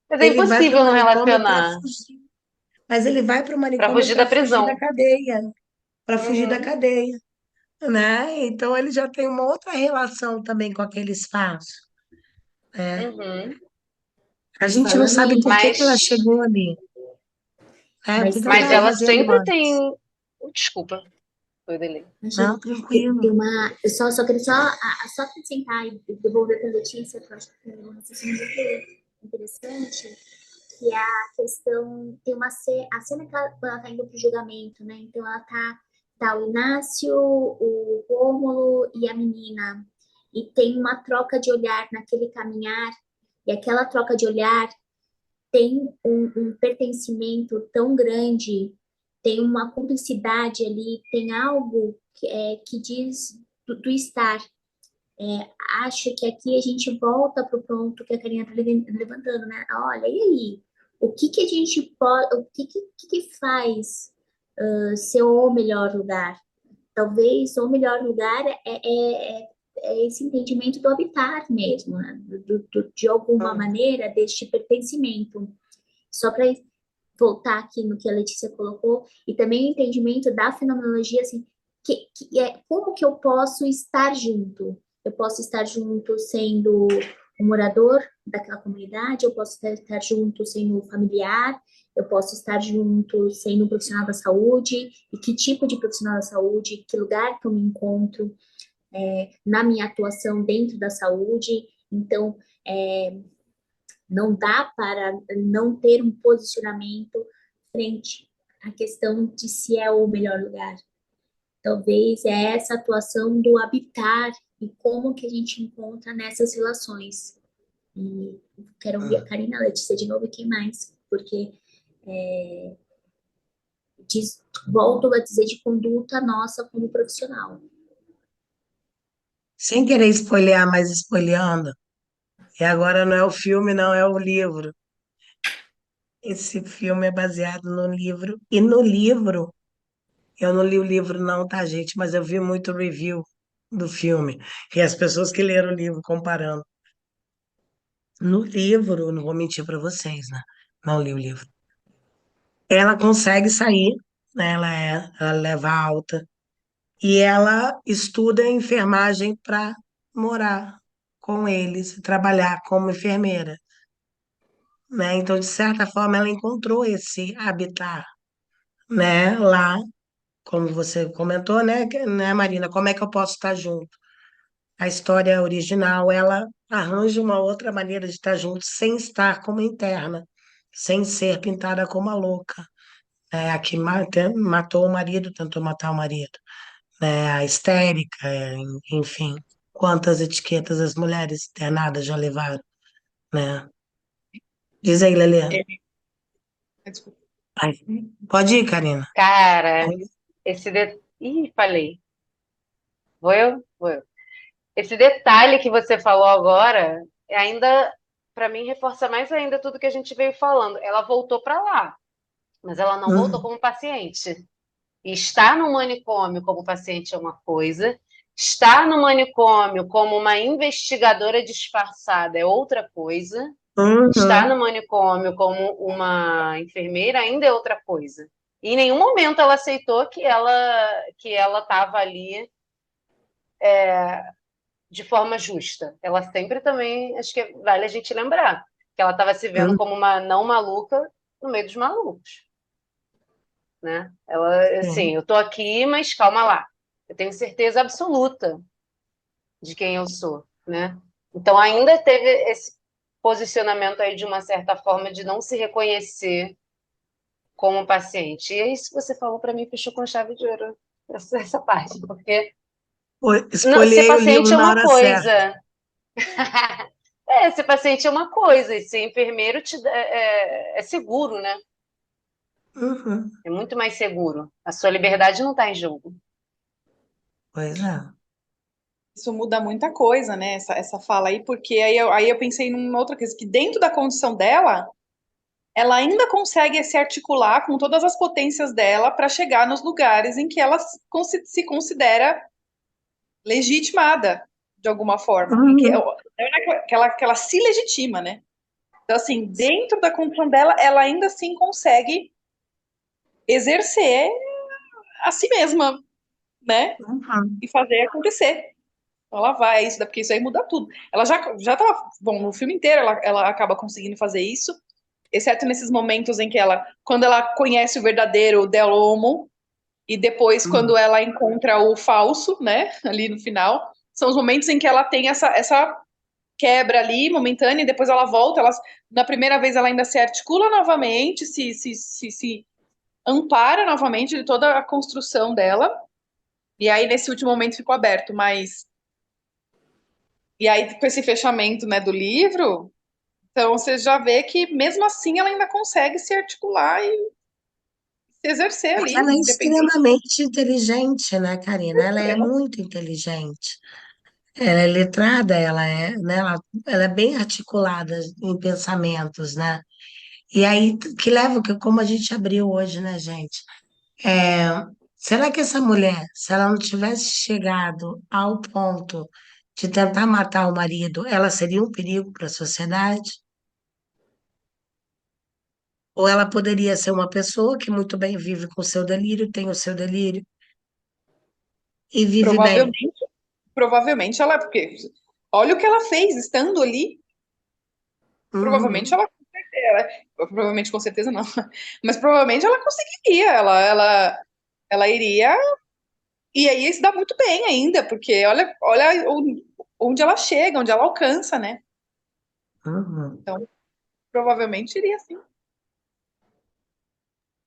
Mas é ele vai para o impossível não manicômio para relacionar. fugir. Mas ele vai para o Para manicômio fugir da para fugir da prisão. cadeia, para fugir da Uhum, cadeia, né? Então ele já tem uma outra relação também com aquele espaço, né? uhum. A gente não Falando sabe em, por que que ela Mas, chegou ali, né? O que mas que ela mas estava ela fazendo sempre antes? tem. Desculpa, foi o delay. Não, imagina, tranquilo. tem uma, eu só queria só acrescentar e devolver para a Letícia, que eu acho que é um raciocínio muito interessante, que é a questão, tem a cena que quando ela tá indo pro julgamento, né? Então ela tá o Inácio, o Rômulo e a menina, e tem uma troca de olhar naquele caminhar, e aquela troca de olhar tem um pertencimento tão grande, tem uma cumplicidade ali, tem algo que diz do estar. Acho que aqui a gente volta para o ponto que a Karina está levantando, né? Olha, e aí? O que que a gente pode, o que faz ser o melhor lugar? Talvez o melhor lugar é esse entendimento do habitar mesmo, né? De alguma maneira, deste pertencimento. Só para voltar aqui no que a Letícia colocou, e também o entendimento da fenomenologia, assim, que é como que eu posso estar junto? Eu posso estar junto sendo um morador daquela comunidade, eu posso estar junto sendo um familiar, eu posso estar junto sendo um profissional da saúde, e que tipo de profissional da saúde, que lugar que eu me encontro na minha atuação dentro da saúde. Então, não dá para não ter um posicionamento frente à questão de se é o melhor lugar. Talvez é essa atuação do habitar e como que a gente encontra nessas relações. E quero ouvir a Karina, a Letícia de novo e quem mais, porque volto a dizer de conduta nossa como profissional. Sem querer spoilear, mas spoileando. E agora não é o filme, não, é o livro. Esse filme é baseado no livro. E no livro, eu não li o livro, não, tá, gente? Mas eu vi muito review do filme. E as pessoas que leram o livro comparando. No livro, não vou mentir para vocês, né? Não li o livro. Ela consegue sair, né? Ela leva alta. E ela estuda enfermagem para morar com eles, trabalhar como enfermeira, né? Então, de certa forma, ela encontrou esse habitat, né? Lá, como você comentou, né, Marina? Como é que eu posso estar junto? A história original, ela arranja uma outra maneira de estar junto sem estar como interna, sem ser pintada como a louca, né? A que matou o marido, tentou matar o marido, né? A histérica, enfim, quantas etiquetas as mulheres internadas já levaram, né? Diz aí, Lelê. Desculpa. Ai, pode ir, Karina. Cara, Ih, falei. Vou eu? Vou eu. Esse detalhe que você falou agora, ainda, para mim, reforça mais ainda tudo que a gente veio falando. Ela voltou para lá, mas ela não voltou Uhum. como paciente. E estar no manicômio como paciente é uma coisa, estar no manicômio como uma investigadora disfarçada é outra coisa, estar no Uhum. manicômio como uma enfermeira ainda é outra coisa. E em nenhum momento ela aceitou que ela estava ali de forma justa. Ela sempre também, acho que vale a gente lembrar, que ela estava se vendo Uhum. como uma não maluca no meio dos malucos, né? Ela, assim, Sim. eu tô aqui, mas calma lá. Eu tenho certeza absoluta de quem eu sou, né? Então ainda teve esse posicionamento aí de uma certa forma de não se reconhecer como paciente. E é isso que você falou para mim, fechou com chave de ouro essa parte, porque ser Escolhei o livro paciente é na uma hora certa. coisa. Ser paciente é uma coisa, e ser enfermeiro é seguro, né? Uhum. É muito mais seguro. A sua liberdade não está em jogo. Pois é. Isso muda muita coisa, né? Essa fala aí, porque aí eu pensei numa outra coisa, que dentro da condição dela, ela ainda consegue se articular com todas as potências dela para chegar nos lugares em que ela se considera legitimada de alguma forma, em que Uhum. ela se legitima, né? Então, assim, dentro da condição dela, ela ainda assim consegue exercer a si mesma, né? Uhum. E fazer acontecer. Então, ela vai, isso, porque isso aí muda tudo. Ela já tava, bom, no filme inteiro ela acaba conseguindo fazer isso, exceto nesses momentos em que quando ela conhece o verdadeiro Del Olmo, e depois quando Uhum. ela encontra o falso, né, ali no final, são os momentos em que ela tem essa quebra ali, momentânea, e depois ela volta, na primeira vez ela ainda se articula novamente, se ampara novamente de toda a construção dela, e aí nesse último momento ficou aberto, mas e aí com esse fechamento, né, do livro, então você já vê que mesmo assim ela ainda consegue se articular e se exercer Porque ali, ela é independente. extremamente inteligente, né, Karina? Ela é muito inteligente. Ela é letrada, ela é, né, ela é bem articulada em pensamentos, né? E aí que leva, como a gente abriu hoje, né, gente? É, será que essa mulher, se ela não tivesse chegado ao ponto de tentar matar o marido, ela seria um perigo para a sociedade? Ou ela poderia ser uma pessoa que muito bem vive com o seu delírio, tem o seu delírio e vive bem? Provavelmente ela, porque olha o que ela fez estando ali. Provavelmente Uhum, provavelmente com certeza não, mas provavelmente ela conseguiria, ela iria e aí se dá muito bem ainda, porque olha onde ela chega, onde ela alcança, né? uhum. Então provavelmente iria sim.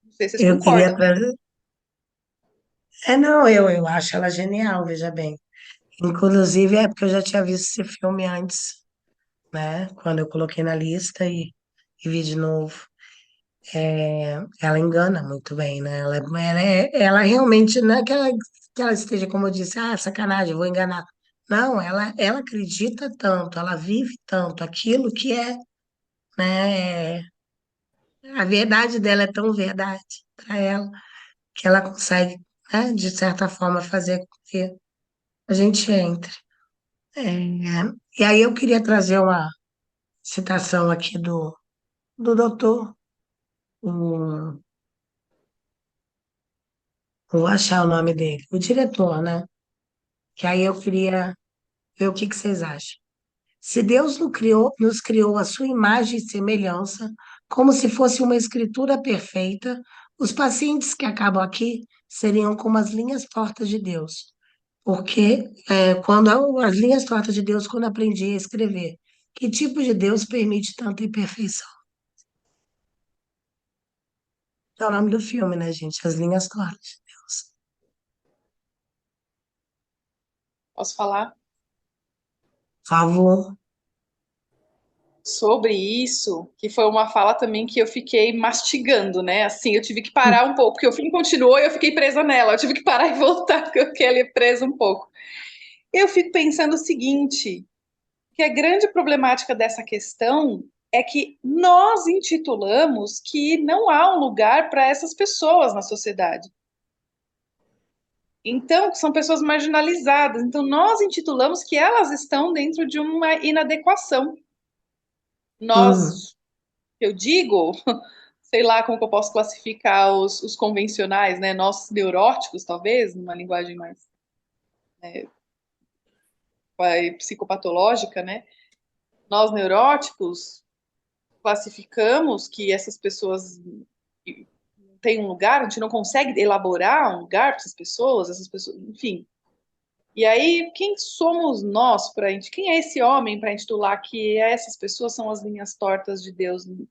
Não sei se vocês Eu queria concordam. trazer. É, não, eu acho ela genial, veja bem. Inclusive, é porque eu já tinha visto esse filme antes, né? Quando eu coloquei na lista e vi de novo. Ela engana muito bem, né? Ela realmente não é que ela esteja, como eu disse, sacanagem, vou enganar. Não, ela acredita tanto, ela vive tanto aquilo que é, né? A verdade dela é tão verdade para ela que ela consegue, né, de certa forma, fazer com que a gente entre. É, e aí eu queria trazer uma citação aqui do doutor, o, vou achar o nome dele, o diretor, né? Que aí eu queria ver o que vocês acham. Se Deus nos criou a sua imagem e semelhança, como se fosse uma escritura perfeita, os pacientes que acabam aqui seriam como as linhas tortas de Deus. Porque as linhas tortas de Deus, quando aprendi a escrever, que tipo de Deus permite tanta imperfeição? É o nome do filme, né, gente? As linhas tortas de Deus. Posso falar Por favor. sobre isso, que foi uma fala também que eu fiquei mastigando, né? Assim, eu tive que parar um pouco, porque o filme continuou e eu fiquei presa nela. Eu tive que parar e voltar, porque eu fiquei ali presa um pouco. Eu fico pensando o seguinte, que a grande problemática dessa questão é que nós intitulamos que não há um lugar para essas pessoas na sociedade. Então, são pessoas marginalizadas. Então, nós intitulamos que elas estão dentro de uma inadequação. Hum, Nós, eu digo, sei lá como que eu posso classificar os convencionais, né? Nós neuróticos, talvez, numa linguagem mais psicopatológica, né? Nós neuróticos classificamos que essas pessoas têm um lugar, a gente não consegue elaborar um lugar para essas pessoas, enfim. E aí, quem somos nós para a gente? Quem é esse homem para intitular que essas pessoas são as linhas tortas de Deus, no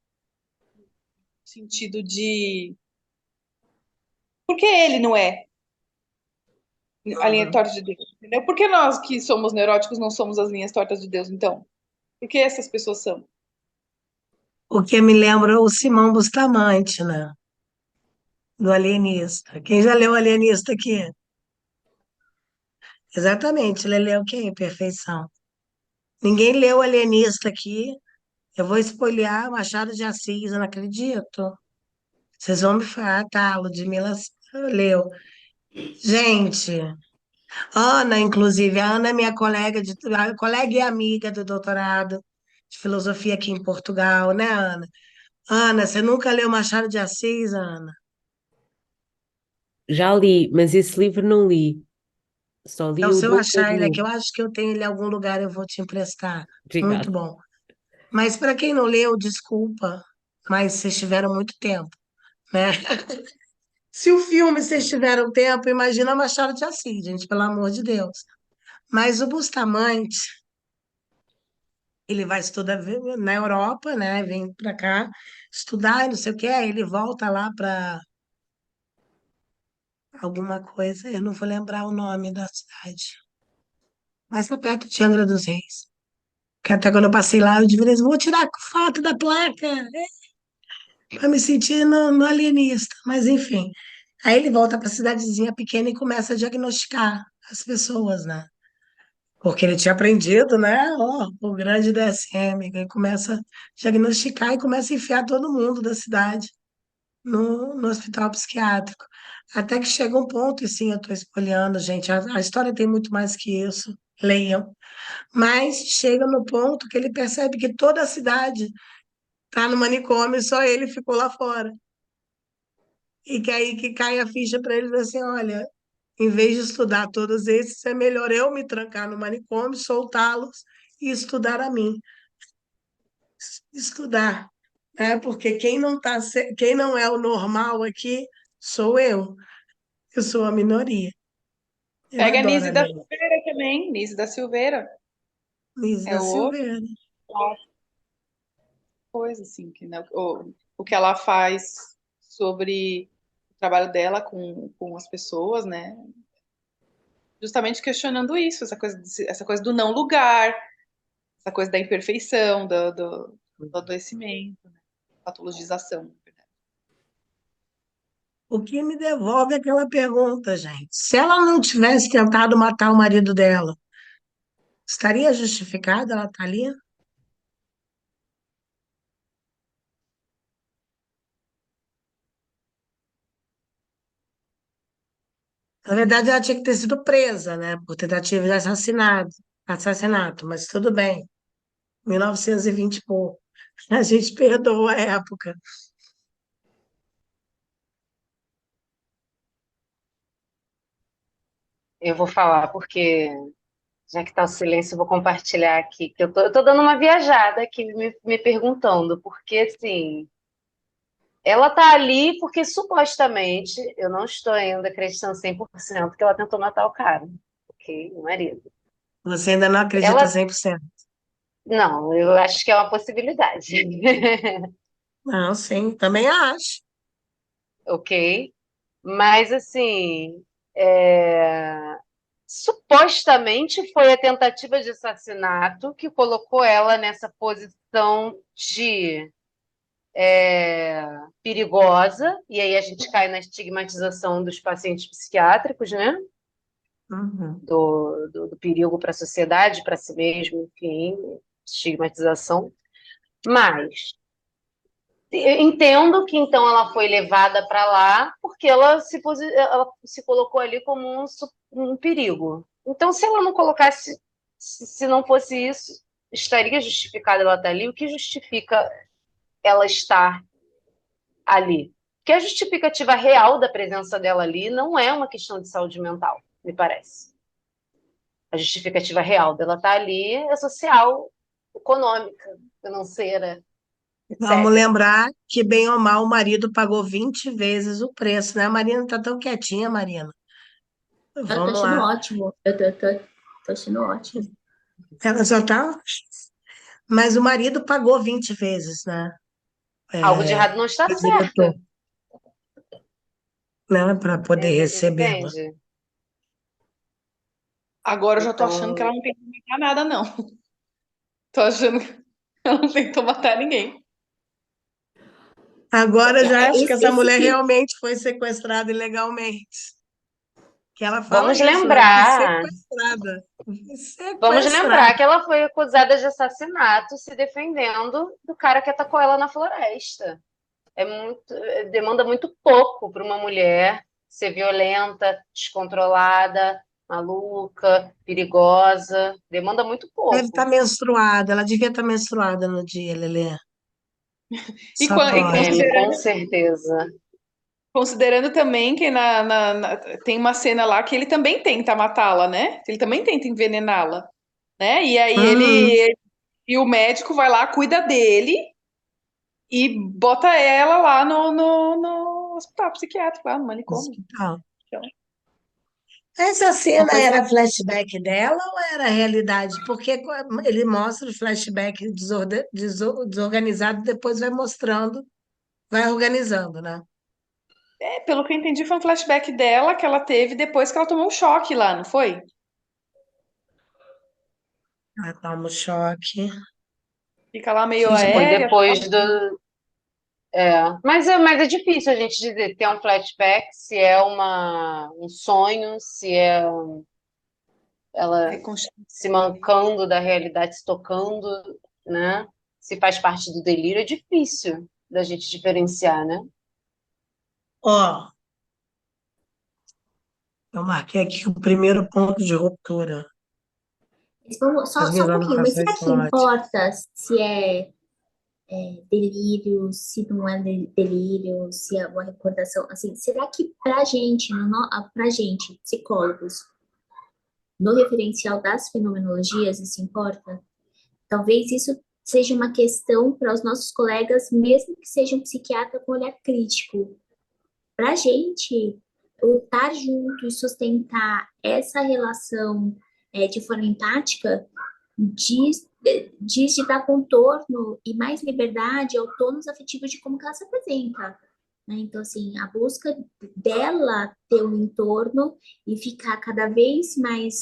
sentido de. Por que ele não é a linha uhum. torta de Deus? Entendeu? Por que nós que somos neuróticos não somos as linhas tortas de Deus, então? Por que essas pessoas são? O que me lembra o Simão Bustamante, né? Do Alienista. Quem já leu Alienista aqui? Exatamente, ele leu quem? Perfeição. Ninguém leu Alienista aqui. Eu vou espolhar Machado de Assis, eu não acredito. Vocês vão me falar, tá, Ludmilla leu. Gente, Ana, inclusive, a Ana é minha colega, a colega e amiga do doutorado de filosofia aqui em Portugal, né, Ana? Ana, você nunca leu Machado de Assis, Ana? Já li, mas esse livro não li. Só li Então, o se eu do. achar ele aqui, eu acho que eu tenho ele em algum lugar, eu vou te emprestar. Muito Obrigada. bom. Mas para quem não leu, desculpa, mas vocês tiveram muito tempo, né? Se o filme vocês tiveram tempo, imagina Machado de Assis, gente, pelo amor de Deus. Mas o Bustamante, ele vai estudar na Europa, né? Vem para cá estudar e não sei o que, aí ele volta lá para alguma coisa, eu não vou lembrar o nome da cidade, mas tá perto de Angra dos Reis. Que até quando eu passei lá, eu devia dizer, vou tirar foto da placa, para me sentir no alienista, mas enfim. Aí ele volta para a cidadezinha pequena e começa a diagnosticar as pessoas, né? Porque ele tinha aprendido, né? Ó, o grande DSM, que ele começa a diagnosticar e começa a enfiar todo mundo da cidade no hospital psiquiátrico. Até que chega um ponto, e sim, eu estou espolhando, gente, a história tem muito mais que isso, leiam. Mas chega no ponto que ele percebe que toda a cidade está no manicômio, só ele ficou lá fora. E que aí que cai a ficha para ele assim, olha, em vez de estudar todos esses, é melhor eu me trancar no manicômio, soltá-los e estudar a mim. Estudar, né? Porque quem não é o normal aqui sou eu. Eu sou a minoria. Eu Pega a adoro Nise a da lei. Silveira também, Nise da Silveira. Luiz É da outra Silveira. coisa, assim, que, né, o que ela faz sobre o trabalho dela com as pessoas, né? Justamente questionando isso, essa coisa do não lugar, essa coisa da imperfeição, do adoecimento, né? Patologização, na verdade. O que me devolve é aquela pergunta, gente. Se ela não tivesse tentado matar o marido dela, estaria justificada ela estar ali? Na verdade, ela tinha que ter sido presa, né, por tentativa de assassinato, mas tudo bem. 1920 e pouco. A gente perdoa a época. Eu vou falar, porque já que está o silêncio, eu vou compartilhar aqui, que eu tô dando uma viajada aqui, me perguntando, porque assim, ela tá ali porque supostamente, eu não estou ainda acreditando 100% que ela tentou matar o cara, ok? O marido. Você ainda não acredita Ela, 100%? não, eu acho que é uma possibilidade, Não, sim, também acho. ok? Mas assim, é, supostamente foi a tentativa de assassinato que colocou ela nessa posição de perigosa, e aí a gente cai na estigmatização dos pacientes psiquiátricos, né? Uhum. Do perigo para a sociedade, para si mesmo, enfim, estigmatização. Mas eu entendo que então ela foi levada para lá porque ela se colocou ali como um perigo. Então, se ela não colocasse, se não fosse isso, estaria justificada ela estar ali? O que justifica ela estar ali? Porque a justificativa real da presença dela ali não é uma questão de saúde mental, me parece. A justificativa real dela estar ali é social, econômica, financeira, Vamos etc. lembrar que, bem ou mal, o marido pagou 20 vezes o preço, né? A Marina tá tão quietinha, Marina. Eu tô Vamos achando lá. ótimo. Eu tô achando ótimo. Ela só tá. Mas o marido pagou 20 vezes, né? Algo de É, errado não está o diretor, certo, né? Para poder recebê-la. entende? Agora eu já tô achando que Então, ela não tentou matar nada, não. Tô achando que ela não tentou matar ninguém. Agora eu já acho que essa Esse mulher filme, realmente foi sequestrada ilegalmente. Que ela fala vamos isso, né? Fui lembrar, sequestrada. Fui vamos sequestrada. lembrar que ela foi acusada de assassinato se defendendo do cara que atacou ela na floresta. Demanda muito pouco para uma mulher ser violenta, descontrolada, maluca, perigosa, demanda muito Deve estar pouco. menstruada, ela devia estar menstruada no dia, Lelê. E, Só e pode. Com certeza. considerando também que tem uma cena lá que ele também tenta matá-la, né? Ele também tenta envenená-la, né? E aí Uhum. e o médico vai lá, cuida dele e bota ela lá no hospital psiquiátrico, lá no manicômio. Hospital. Então, Essa uma cena coisa. era flashback dela ou era realidade? Porque ele mostra o flashback desorganizado, depois vai mostrando, vai organizando, né? Pelo que eu entendi, foi um flashback dela que ela teve depois que ela tomou um choque lá, não foi? Ela toma um choque. Fica lá meio Que Foi aérea. depois do. Mas é difícil a gente dizer que é um flashback, se é um sonho, se é ela se mancando da realidade, se tocando, né? Se faz parte do delírio, é difícil da gente diferenciar, né? Ó, eu marquei aqui o primeiro ponto de ruptura. As Só minhas um pouquinho, mas anotações será são que ótimas. importa se é delírio, se não é delírio, se é uma recordação? Assim, será que pra gente, pra gente, psicólogos, no referencial das fenomenologias, isso importa? Talvez isso seja uma questão para os nossos colegas, mesmo que seja um psiquiatra com olhar crítico. Para a gente, o estar junto e sustentar essa relação de forma empática diz de dar contorno e mais liberdade ao tônus afetivo de como que ela se apresenta. Né? Então, assim, a busca dela ter um entorno e ficar cada vez mais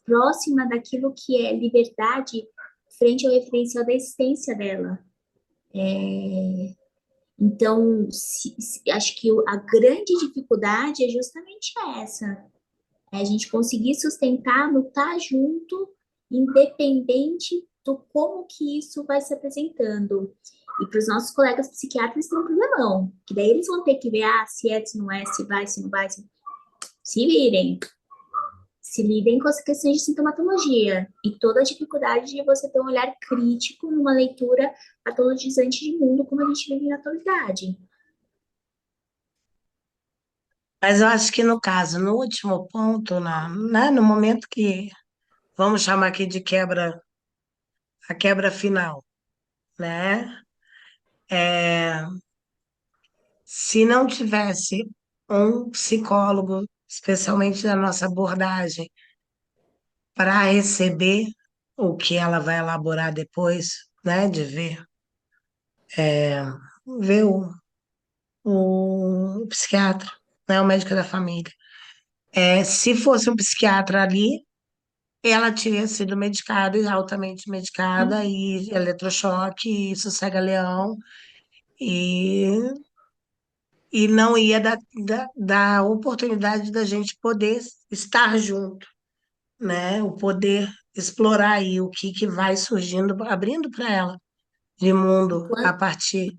próxima daquilo que é liberdade frente ao referencial da existência dela. Então, acho que a grande dificuldade é justamente essa, é a gente conseguir sustentar no estar junto, independente do como que isso vai se apresentando. E para os nossos colegas psiquiatras tem um problemão, que daí eles vão ter que ver, se é, se não é, se vai, se não vai, se virem. Se lidem com as questões de sintomatologia e toda a dificuldade de você ter um olhar crítico numa leitura patologizante de mundo como a gente vive na atualidade. Mas eu acho que no caso, no último ponto, no momento que vamos chamar aqui de quebra, a quebra final, né? É, se não tivesse um psicólogo, especialmente da nossa abordagem, para receber o que ela vai elaborar depois, né? De ver o psiquiatra, né? O médico da família. Se fosse um psiquiatra ali, ela teria sido medicada, e altamente medicada, e eletrochoque, e sossega-leão, e, e não ia dar oportunidade da gente poder estar junto, né? O poder explorar aí o que vai surgindo, abrindo para ela de mundo a partir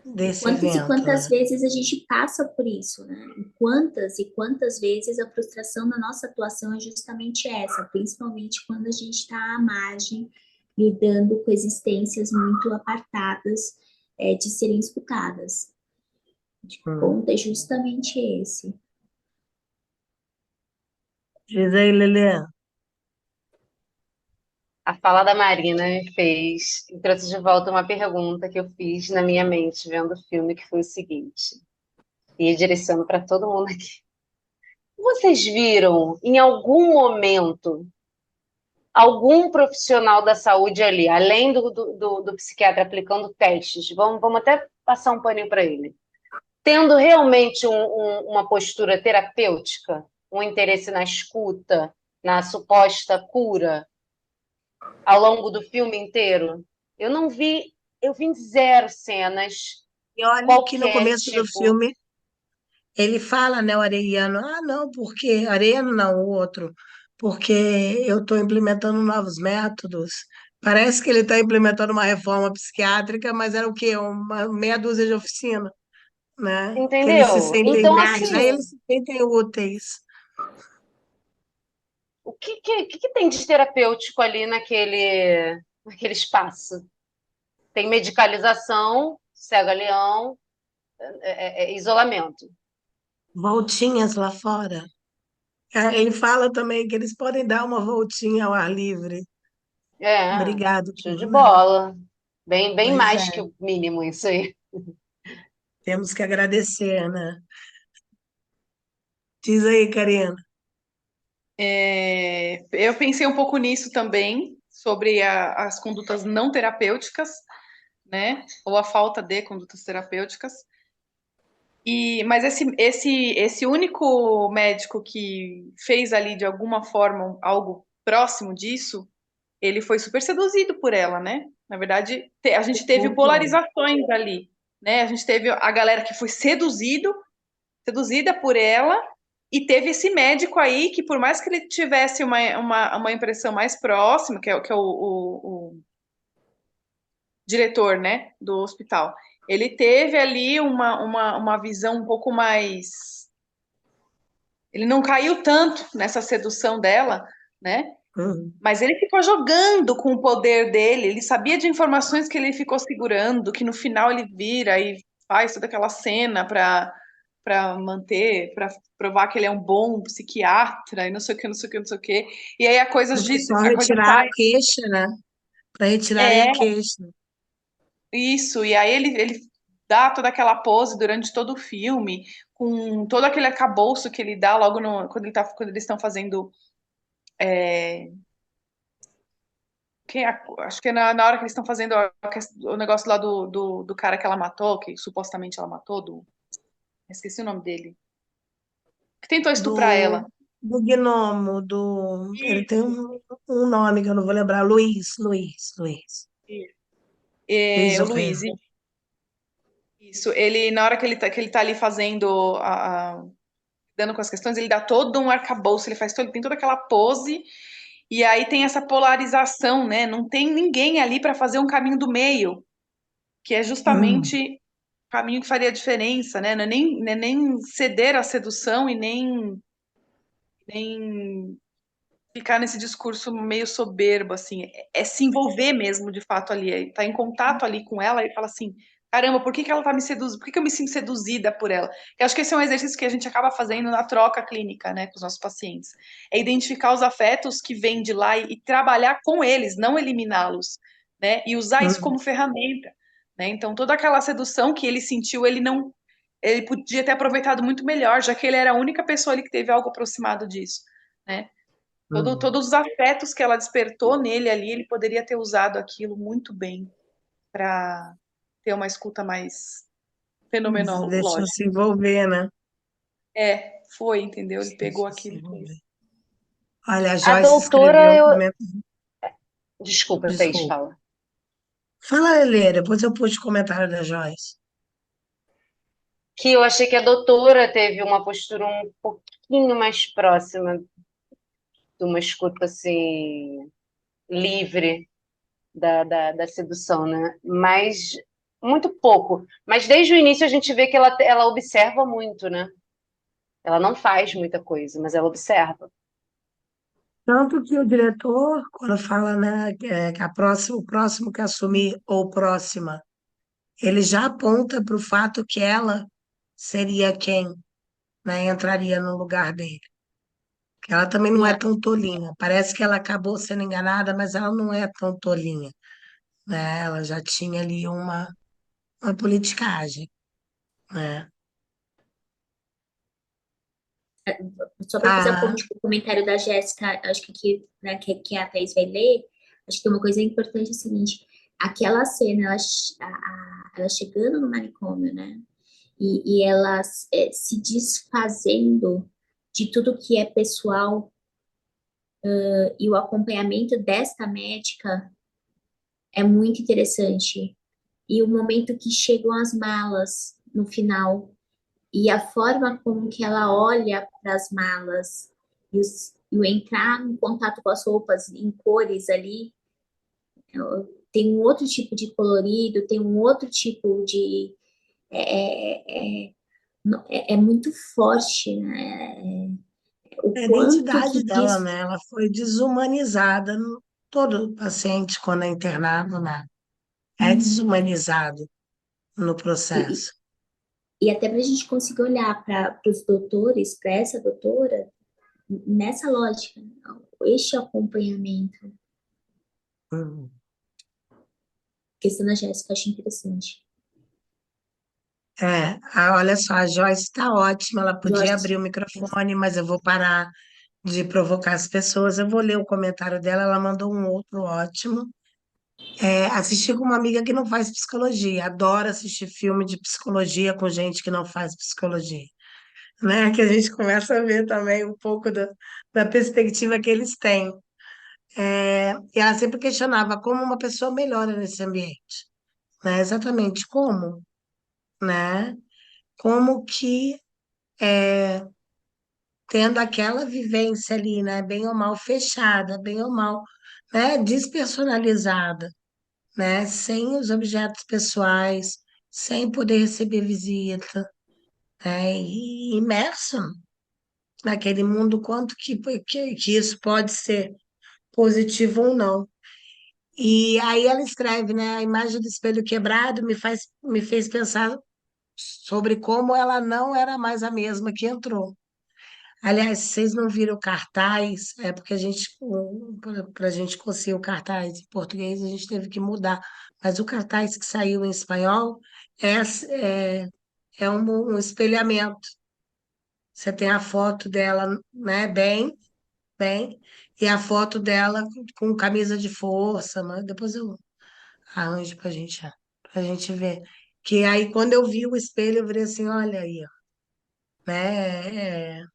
desse Quantas e evento, quantas né? vezes a gente passa por isso, né? E quantas vezes a frustração da nossa atuação é justamente essa, principalmente quando a gente está à margem, lidando com existências muito apartadas de serem escutadas. O Hum. ponto é justamente esse. Diz aí, Lelê. A fala da Marina me trouxe de volta uma pergunta que eu fiz na minha mente vendo o filme, que foi o seguinte, e direciono para todo mundo aqui. Vocês viram em algum momento algum profissional da saúde ali, além do psiquiatra aplicando testes, vamos até passar um paninho para ele, tendo realmente uma postura terapêutica, um interesse na escuta, na suposta cura, ao longo do filme inteiro? Eu não vi, eu vi zero cenas, E olha que no qualquer começo do tipo. filme ele fala, né, o Arellano, não, porque, Arellano não, o outro, porque eu estou implementando novos métodos. Parece que ele está implementando uma reforma psiquiátrica, mas era o quê? Uma meia dúzia de oficina. né? Que eles se Entendeu? sentem Então, úteis, aí assim, eles se sentem úteis. o que tem de terapêutico ali naquele espaço? Tem medicalização, cega-leão, isolamento. Voltinhas lá fora. Ele fala também que eles podem dar uma voltinha ao ar livre. É, Obrigado show de por, né? bola. Bem Pois mais é, que o mínimo isso aí. temos que agradecer, né? Diz aí, Karina. Eu pensei um pouco nisso também, sobre as condutas não terapêuticas, né? Ou a falta de condutas terapêuticas. Mas esse único médico que fez ali de alguma forma algo próximo disso, ele foi super seduzido por ela, né? Na verdade, a gente teve polarizações ali, né? A gente teve a galera que foi seduzida por ela, e teve esse médico aí que, por mais que ele tivesse uma impressão mais próxima, que é o diretor, né, do hospital, ele teve ali uma visão um pouco mais. Ele não caiu tanto nessa sedução dela, né? Uhum. Mas ele ficou jogando com o poder dele, ele sabia de informações que ele ficou segurando, que no final ele vira e faz toda aquela cena para manter, para provar que ele é um bom psiquiatra e não sei o que, não sei o que, não sei o que. E aí O pessoal a coisa retirar a sai. queixa, né? Para retirarem a É, queixa. isso. E aí ele dá toda aquela pose durante todo o filme, com todo aquele arcabouço que ele dá logo quando eles estão fazendo. Acho que é na hora que eles estão fazendo o negócio lá do cara que ela matou, que supostamente ela matou, esqueci o nome dele. Que tentou estuprar Do, ela. do gnomo, ele tem um nome que eu não vou lembrar. Luiz. Luiz O O'Hare. Luiz, isso. Ele, na hora que ele tá ali fazendo, dando com as questões, ele dá todo um arcabouço, ele tem toda aquela pose, e aí tem essa polarização, né? Não tem ninguém ali para fazer um caminho do meio, que é Hum, justamente o caminho que faria a diferença, né? Não é nem ceder à sedução e nem ficar nesse discurso meio soberbo, assim, é se envolver mesmo, de fato, ali, é estar em contato ali com ela e falar assim, caramba, por que que ela tá me seduzindo? Por que que eu me sinto seduzida por ela? Eu acho que esse é um exercício que a gente acaba fazendo na troca clínica, né, com os nossos pacientes. É identificar os afetos que vêm de lá e trabalhar com eles, não eliminá-los, né, e usar isso hum, como ferramenta, né? Então, toda aquela sedução que ele sentiu, ele podia ter aproveitado muito melhor, já que ele era a única pessoa ali que teve algo aproximado disso, né? hum. Todos os afetos que ela despertou nele ali, ele poderia ter usado aquilo muito bem para ter uma escuta mais Deixou fenomenológica. se envolver, né? Foi, entendeu? Ele pegou Deixou se aquilo e fez. envolver. Olha, a A Joyce doutora, escreveu um eu. comentário. Desculpa, Thaís, Desculpa. fala. Fala, Lelê, depois eu puxo o comentário da Joyce. Que eu achei que a doutora teve uma postura um pouquinho mais próxima de uma escuta assim, livre da sedução, né? Mas muito pouco. Mas desde o início a gente vê que ela observa muito, né? Ela não faz muita coisa, mas ela observa. Tanto que o diretor, quando fala, né, que o próximo que assumir, ou próxima, ele já aponta para o fato que ela seria quem, né, entraria no lugar dele. Que ela também não é Yeah. tão tolinha. Parece que ela acabou sendo enganada, mas ela não é tão tolinha, né? Ela já tinha ali uma politicagem, né? Só para fazer a Ah, ponte com o comentário da Jéssica, acho que aqui, né, que a Thaís vai ler, acho que tem uma coisa importante é o seguinte, aquela cena, ela chegando no manicômio, né, e ela se desfazendo de tudo que é pessoal, e o acompanhamento desta médica é muito interessante. E o momento que chegam as malas no final, e a forma como que ela olha para as malas e o entrar em contato com as roupas em cores ali, tem um outro tipo de colorido, tem um outro tipo é, é, é muito forte, né? O É a quanto identidade que dela, isso. né? Ela foi desumanizada. Todo paciente, quando é internado, né? É Uhum. desumanizado no E, processo. e até para a gente conseguir olhar para os doutores, para essa doutora, nessa lógica, este acompanhamento, Hum. questão da Jéssica, eu acho interessante. Olha só, a Joyce está ótima, ela podia Joyce, abrir o microfone, mas eu vou parar de provocar as pessoas. Eu vou ler o comentário dela, ela mandou um outro ótimo. Assisti com uma amiga que não faz psicologia, adora assistir filme de psicologia com gente que não faz psicologia, né? Que a gente começa a ver também um pouco da perspectiva que eles têm. E ela sempre questionava como uma pessoa melhora nesse ambiente, né? Exatamente como, né? Como que tendo aquela vivência ali, né? Bem ou mal fechada, bem ou mal, né? Despersonalizada, né? Sem os objetos pessoais, sem poder receber visita, né? E imerso naquele mundo, quanto que isso pode ser positivo ou não. E aí ela escreve, né? A imagem do espelho quebrado me fez pensar sobre como ela não era mais a mesma que entrou. Aliás, vocês não viram o cartaz, é porque para a gente conseguir o cartaz em português, a gente teve que mudar. Mas o cartaz que saiu em espanhol é, é, é um espelhamento. Você tem a foto dela, né, bem, e a foto dela com camisa de força, mas depois eu arranjo pra gente ver. Que aí, quando eu vi o espelho, eu falei assim, olha aí, ó, né?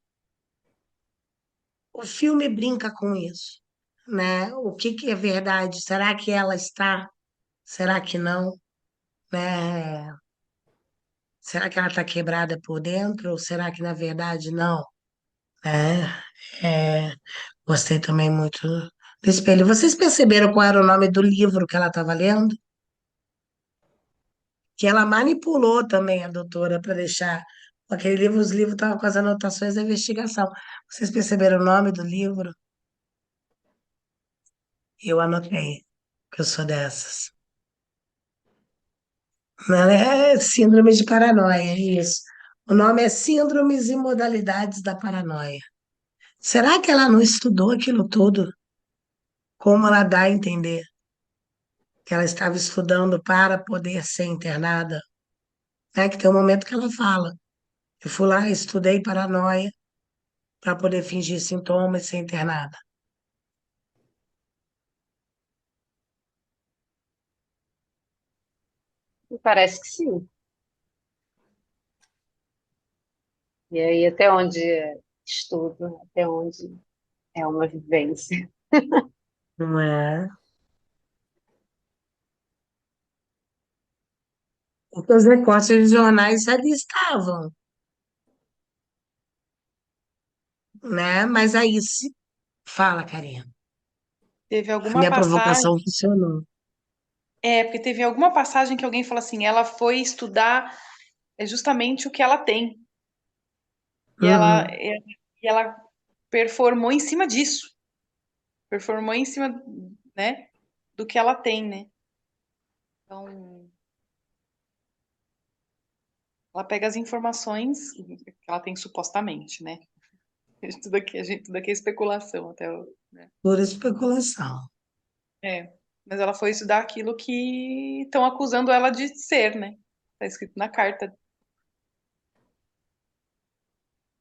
O filme brinca com isso, né? O que que é verdade? Será que ela está? Será que não? Né? Será que ela está quebrada por dentro? Ou será que na verdade não? Né? É, gostei também muito do espelho. Vocês perceberam qual era o nome do livro que ela estava lendo? Que ela manipulou também a doutora para deixar aquele livro, os livros estavam com as anotações da investigação. Vocês perceberam o nome do livro? Eu anotei, que eu sou dessas. Ela é síndrome de paranoia, é isso. O nome é Síndromes e Modalidades da Paranoia. Será que ela não estudou aquilo tudo? Como ela dá a entender que ela estava estudando para poder ser internada? Que tem um momento que ela fala: eu fui lá, estudei paranoia para poder fingir sintomas e ser internada. Parece que sim. E aí, até onde é estudo, até onde é uma vivência. Não é? Porque os recortes de jornais ali estavam, né? Mas aí se fala, Karina. Teve A alguma minha passagem, provocação funcionou. porque teve alguma passagem que alguém falou assim, ela foi estudar justamente o que ela tem. E ela, Uhum. e ela performou em cima disso. Performou em cima, né, do que ela tem, né? Então, ela pega as informações que ela tem supostamente, né? Tudo aqui é especulação até, né? Pura especulação. É. Mas ela foi estudar aquilo que estão acusando ela de ser, né? Tá escrito na carta.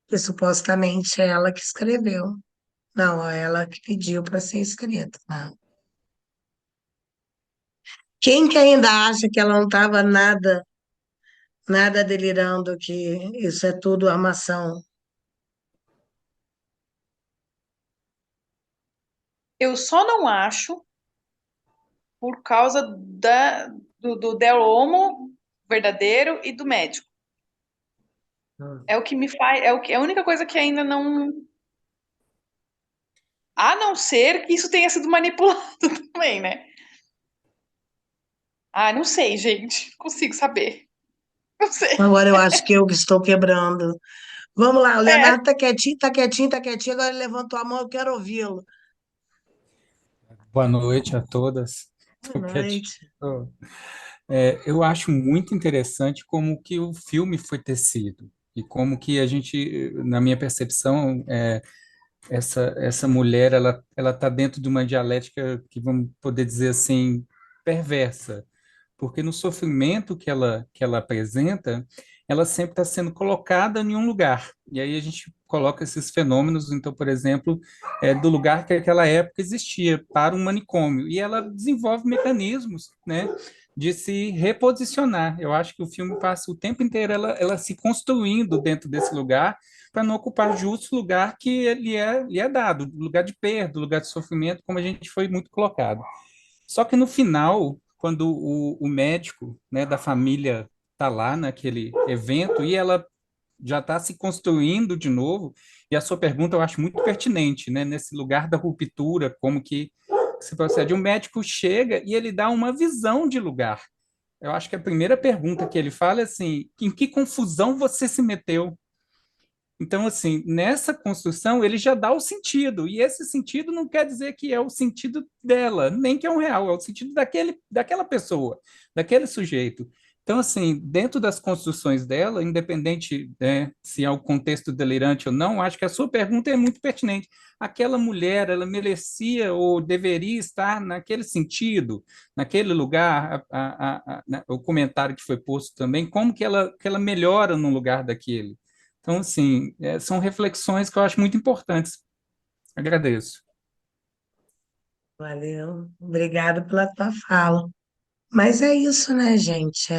Que supostamente é ela que escreveu. Não, é ela que pediu para ser escrita, né? Quem que ainda acha que ela não estava nada delirando, que isso é tudo armação? Eu só não acho por causa do Del Olmo verdadeiro e do médico. Hum. É o que me faz, é a única coisa que ainda não. A não ser que isso tenha sido manipulado também, né? Ah, não sei, gente. Não consigo saber. Não sei. Agora eu acho que eu que estou quebrando. Vamos lá, o É, Leonardo tá quietinho, tá quietinho, tá quietinho. Agora ele levantou a mão, eu quero ouvi-lo. Boa noite a todas. Boa Tô quietinho. noite. Eu acho muito interessante como que o filme foi tecido e como que a gente, na minha percepção, essa mulher ela está dentro de uma dialética que vamos poder dizer assim perversa, porque no sofrimento que ela apresenta, ela sempre está sendo colocada em um lugar. E aí a gente coloca esses fenômenos, então, por exemplo, do lugar que naquela época existia para um manicômio, e ela desenvolve mecanismos, né, de se reposicionar. Eu acho que o filme passa o tempo inteiro ela se construindo dentro desse lugar para não ocupar justo o lugar que lhe é dado, lugar de perda, lugar de sofrimento, como a gente foi muito colocado. Só que no final, quando o médico, né, da família está lá naquele evento e ela já está se construindo de novo, e a sua pergunta eu acho muito pertinente, né, nesse lugar da ruptura, como que se procede. O médico chega e ele dá uma visão de lugar. Eu acho que a primeira pergunta que ele fala é assim: em que confusão você se meteu? Então, assim, nessa construção, ele já dá o sentido, e esse sentido não quer dizer que é o sentido dela, nem que é um real, é o sentido daquela pessoa, daquele sujeito. Então, assim, dentro das construções dela, independente, né, se é o contexto delirante ou não, acho que a sua pergunta é muito pertinente. Aquela mulher, ela merecia ou deveria estar naquele sentido, naquele lugar, o comentário que foi posto também, como que ela melhora no lugar daquele. Então, assim, são reflexões que eu acho muito importantes. Agradeço. Valeu. Obrigado pela tua fala. Mas é isso, né, gente?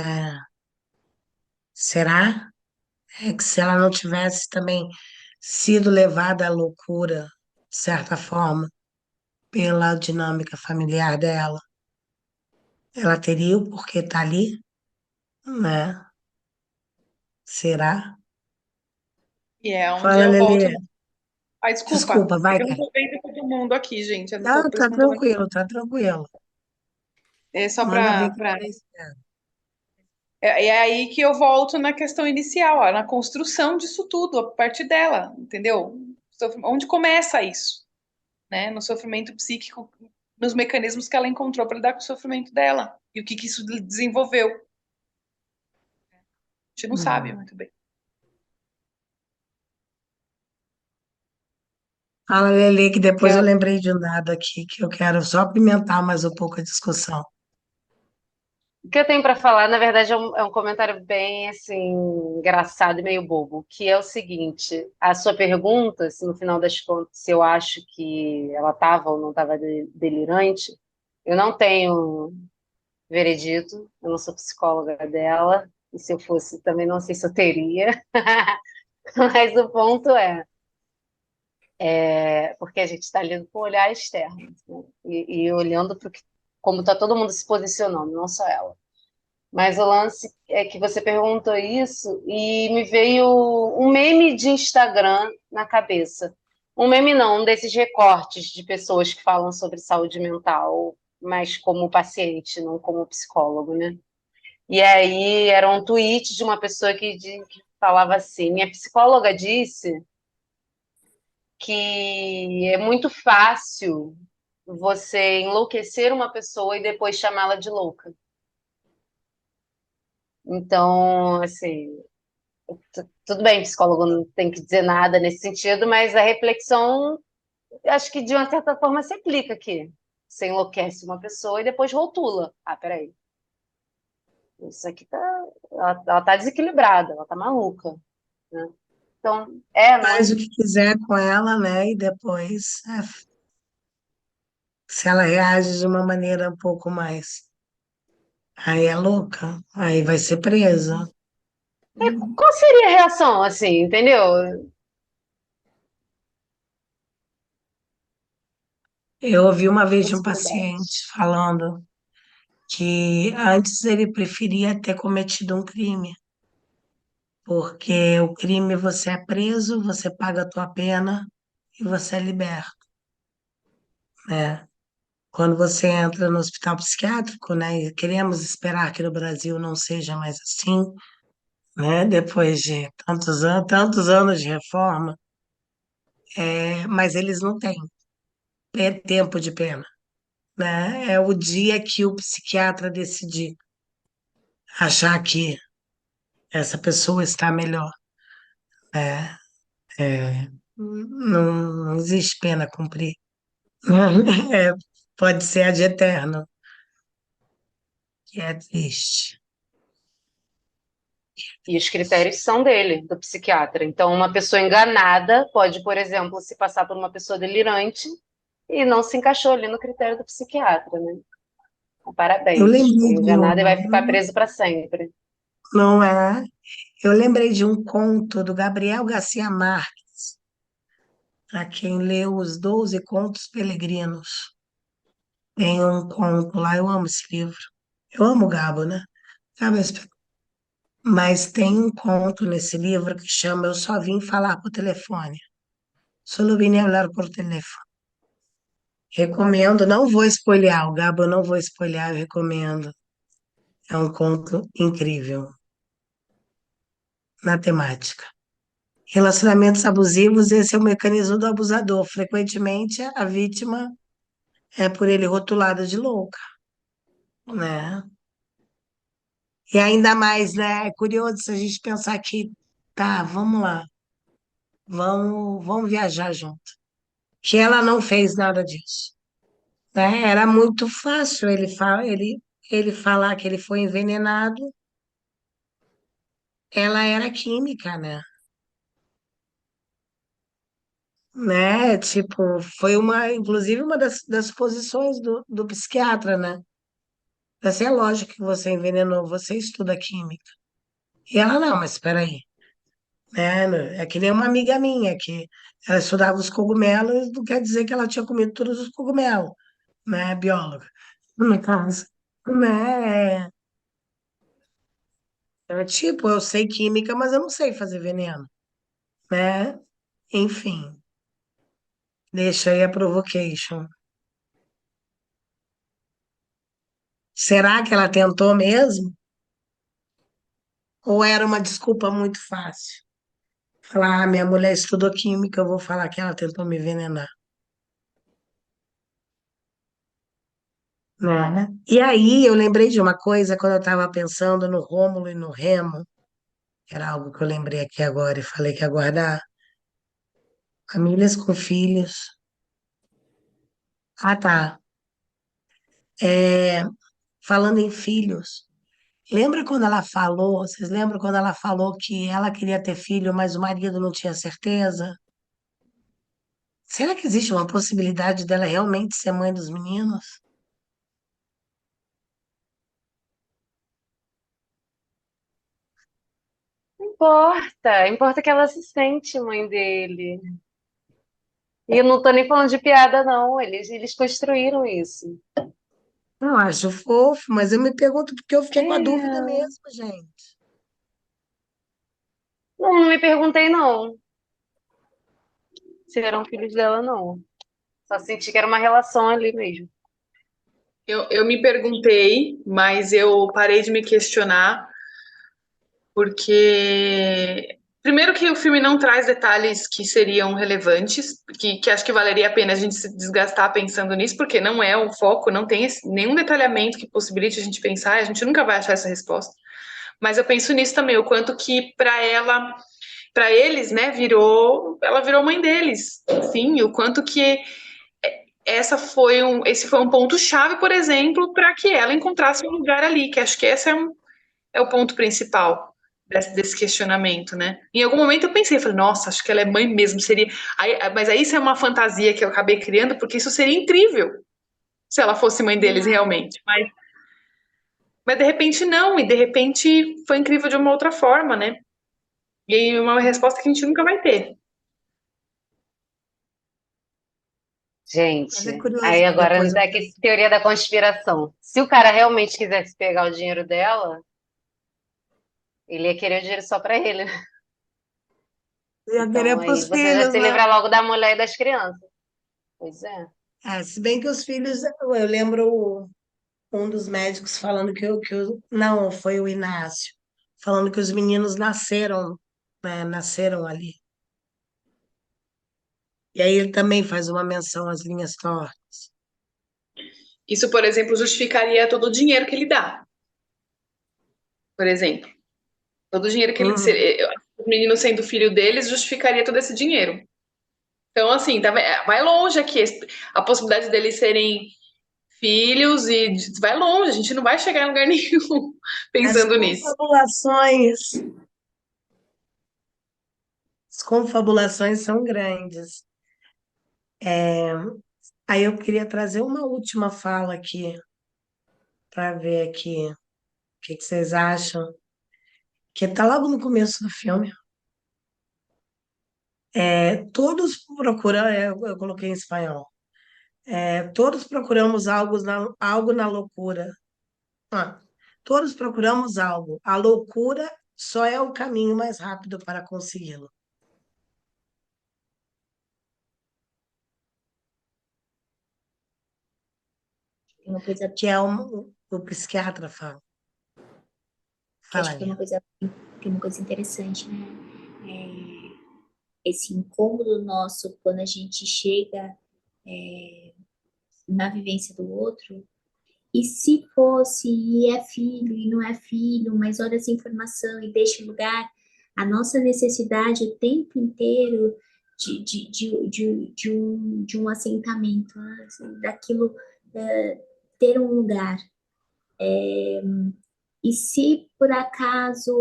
Será? É que se ela não tivesse também sido levada à loucura, de certa forma, pela dinâmica familiar dela, ela teria o porquê estar ali, né? Será? e é onde Fala, eu volto. Lelê. Ai, desculpa. Desculpa, É vai, que eu não Kai. tô vendo todo mundo aqui, gente. Eu não tô, Não, por isso tá que eu não tô vendo. tranquilo, tá tranquilo. É só Manda ver para. que tá esperando. É aí que eu volto na questão inicial, ó, na construção disso tudo, a partir dela, entendeu? Onde começa isso, né? No sofrimento psíquico, nos mecanismos que ela encontrou para lidar com o sofrimento dela e o que isso desenvolveu. A gente não sabe Hum. muito bem. Fala, Lelê, que depois eu Quer- lembrei de um dado aqui que eu quero só apimentar mais um pouco a discussão. O que eu tenho para falar, na verdade, é um comentário bem assim engraçado e meio bobo, que é o seguinte: a sua pergunta, se no final das contas, se eu acho que ela estava ou não estava delirante, eu não tenho veredito, eu não sou psicóloga dela, e se eu fosse, também não sei se eu teria. Mas o ponto porque a gente está lidando com o olhar externo, né? E olhando para como está todo mundo se posicionando, não só ela. Mas o lance é que você perguntou isso e me veio um meme de Instagram na cabeça. Um meme não, um desses recortes de pessoas que falam sobre saúde mental, mas como paciente, não como psicólogo, né? E aí era um tweet de uma pessoa que falava assim: minha psicóloga disse que é muito fácil você enlouquecer uma pessoa e depois chamá-la de louca. Então, assim, tudo bem, psicólogo não tem que dizer nada nesse sentido, mas a reflexão, acho que de uma certa forma se aplica aqui. Você enlouquece uma pessoa e depois rotula. Ah, peraí, isso aqui tá. Ela tá desequilibrada, ela tá maluca, né? Então, não Faz é? o que quiser com ela, né? E depois, se ela reage de uma maneira um pouco mais. Aí é louca, aí vai ser presa. Qual seria a reação, assim, entendeu? Eu ouvi uma vez de um Possibilidades. paciente falando que antes ele preferia ter cometido um crime, porque o crime você é preso, você paga a tua pena e você é liberto, né? Quando você entra no hospital psiquiátrico, né, e queremos esperar que no Brasil não seja mais assim, né? Depois de tantos anos de reforma, mas eles não têm tempo de pena, né? É o dia que o psiquiatra decidir achar que essa pessoa está melhor, né? Não existe pena a cumprir. É, pode ser a de eterno, que é triste. E os critérios são dele, do psiquiatra. Então, uma pessoa enganada pode, por exemplo, se passar por uma pessoa delirante e não se encaixou ali no critério do psiquiatra, né? Então, Eu parabéns. Foi lembrei de enganada e vai ficar um, preso para sempre. não é? Eu lembrei de um conto do Gabriel Garcia Marques, para quem leu os 12 Contos Peregrinos. Tem um conto lá, eu amo esse livro. Eu amo o Gabo, né? Gabo é Mas tem um conto nesse livro que chama Eu Só Vim Falar por Telefone. Solo vine a hablar por teléfono. Recomendo, não vou spoilear, o Gabo eu não vou spoilear, eu recomendo. É um conto incrível na temática. Relacionamentos abusivos, esse é o mecanismo do abusador. Frequentemente, a vítima é por ele rotulada de louca, né? E ainda mais, né? É curioso se a gente pensar que, tá, vamos lá, vamos viajar junto. Que ela não fez nada disso, né? Era muito fácil ele falar que ele foi envenenado. Ela era química, né? Tipo, foi inclusive uma das posições do psiquiatra, né? Assim, é lógico que você envenenou, você estuda química. E ela, não, mas espera aí, né? É que nem uma amiga minha, que ela estudava os cogumelos, não quer dizer que ela tinha comido todos os cogumelos, né? Bióloga, no caso, né? Tipo, eu sei química, mas eu não sei fazer veneno, né? Enfim, deixa aí a provocation. Será que ela tentou mesmo? Ou era uma desculpa muito fácil? Falar, minha mulher estudou química, eu vou falar que ela tentou me envenenar, né? E aí eu lembrei de uma coisa quando eu estava pensando no Rômulo e no Remo, era algo que eu lembrei aqui agora e falei que ia guardar. Famílias com filhos. Ah, tá. É, falando em filhos, lembra quando ela falou, vocês lembram quando ela falou que ela queria ter filho, mas o marido não tinha certeza? Será que existe uma possibilidade dela realmente ser mãe dos meninos? Importa que ela se sente mãe dele. E eu não tô nem falando de piada, não. Eles construíram isso. Eu acho fofo, mas eu me pergunto porque eu fiquei com a dúvida É. mesmo, gente. Não, não me perguntei, não, se eram filhos dela, não. Só senti que era uma relação ali mesmo. Eu me perguntei, mas eu parei de me questionar, porque primeiro que o filme não traz detalhes que seriam relevantes, que acho que valeria a pena a gente se desgastar pensando nisso, porque não é o foco, não tem nenhum detalhamento que possibilite a gente pensar, a gente nunca vai achar essa resposta. Mas eu penso nisso também, o quanto que para ela, para eles, né, ela virou mãe deles. Enfim, o quanto que esse foi um ponto chave, por exemplo, para que ela encontrasse um lugar ali, que acho que esse é o ponto principal desse questionamento, né? Em algum momento eu pensei, falei, nossa, acho que ela é mãe mesmo, seria. Mas aí isso é uma fantasia que eu acabei criando, porque isso seria incrível se ela fosse mãe deles realmente. Mas de repente não, e de repente foi incrível de uma outra forma, né? E aí uma resposta que a gente nunca vai ter. Mas é Gente, curioso aí que agora depois me eu dá aqui teoria da conspiração. Se o cara realmente quisesse pegar o dinheiro dela, ele ia querer o dinheiro só pra ele, né? ia Então querer para aí os você já filhos, se né? livra logo da mulher e das crianças. Pois é. Se bem que os filhos, eu lembro um dos médicos falando não, foi o Inácio, falando que os meninos nasceram, né, nasceram ali. E aí ele também faz uma menção às linhas tortas. Isso, por exemplo, justificaria todo o dinheiro que ele dá, por exemplo. Todo o dinheiro que ele. Uhum. O menino sendo filho deles justificaria todo esse dinheiro. Então, assim, vai longe aqui. A possibilidade deles serem filhos e vai longe. A gente não vai chegar em lugar nenhum As pensando nisso. confabulações, as confabulações são grandes. Aí eu queria trazer uma última fala aqui, para ver aqui o que vocês acham, que está logo no começo do filme. Todos procuram, eu coloquei em espanhol, todos procuramos algo na loucura. Ah, todos procuramos algo. A loucura só é o caminho mais rápido para consegui-lo. Tem uma coisa, Que é o psiquiatra fala. que acho Fala que ali. tem uma coisa interessante, né? Esse incômodo nosso quando a gente chega na vivência do outro. E se fosse, e é filho, e não é filho, mas olha essa informação e deixa o lugar, a nossa necessidade o tempo inteiro de um assentamento, né? Assim, daquilo ter um lugar. E se por acaso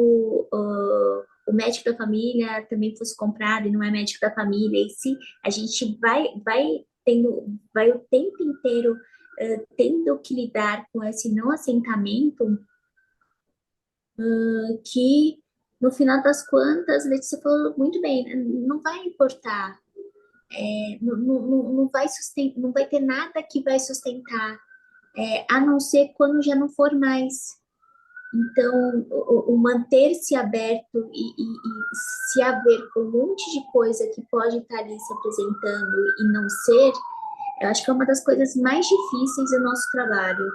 o médico da família também fosse comprado e não é médico da família, e se a gente vai o tempo inteiro tendo que lidar com esse não assentamento, que no final das contas, Letícia falou muito bem, né? Não vai importar, não vai não vai ter nada que vai sustentar, a não ser quando já não for mais. Então, o manter-se aberto e se haver com um monte de coisa que pode estar ali se apresentando e não ser, eu acho que é uma das coisas mais difíceis do nosso trabalho,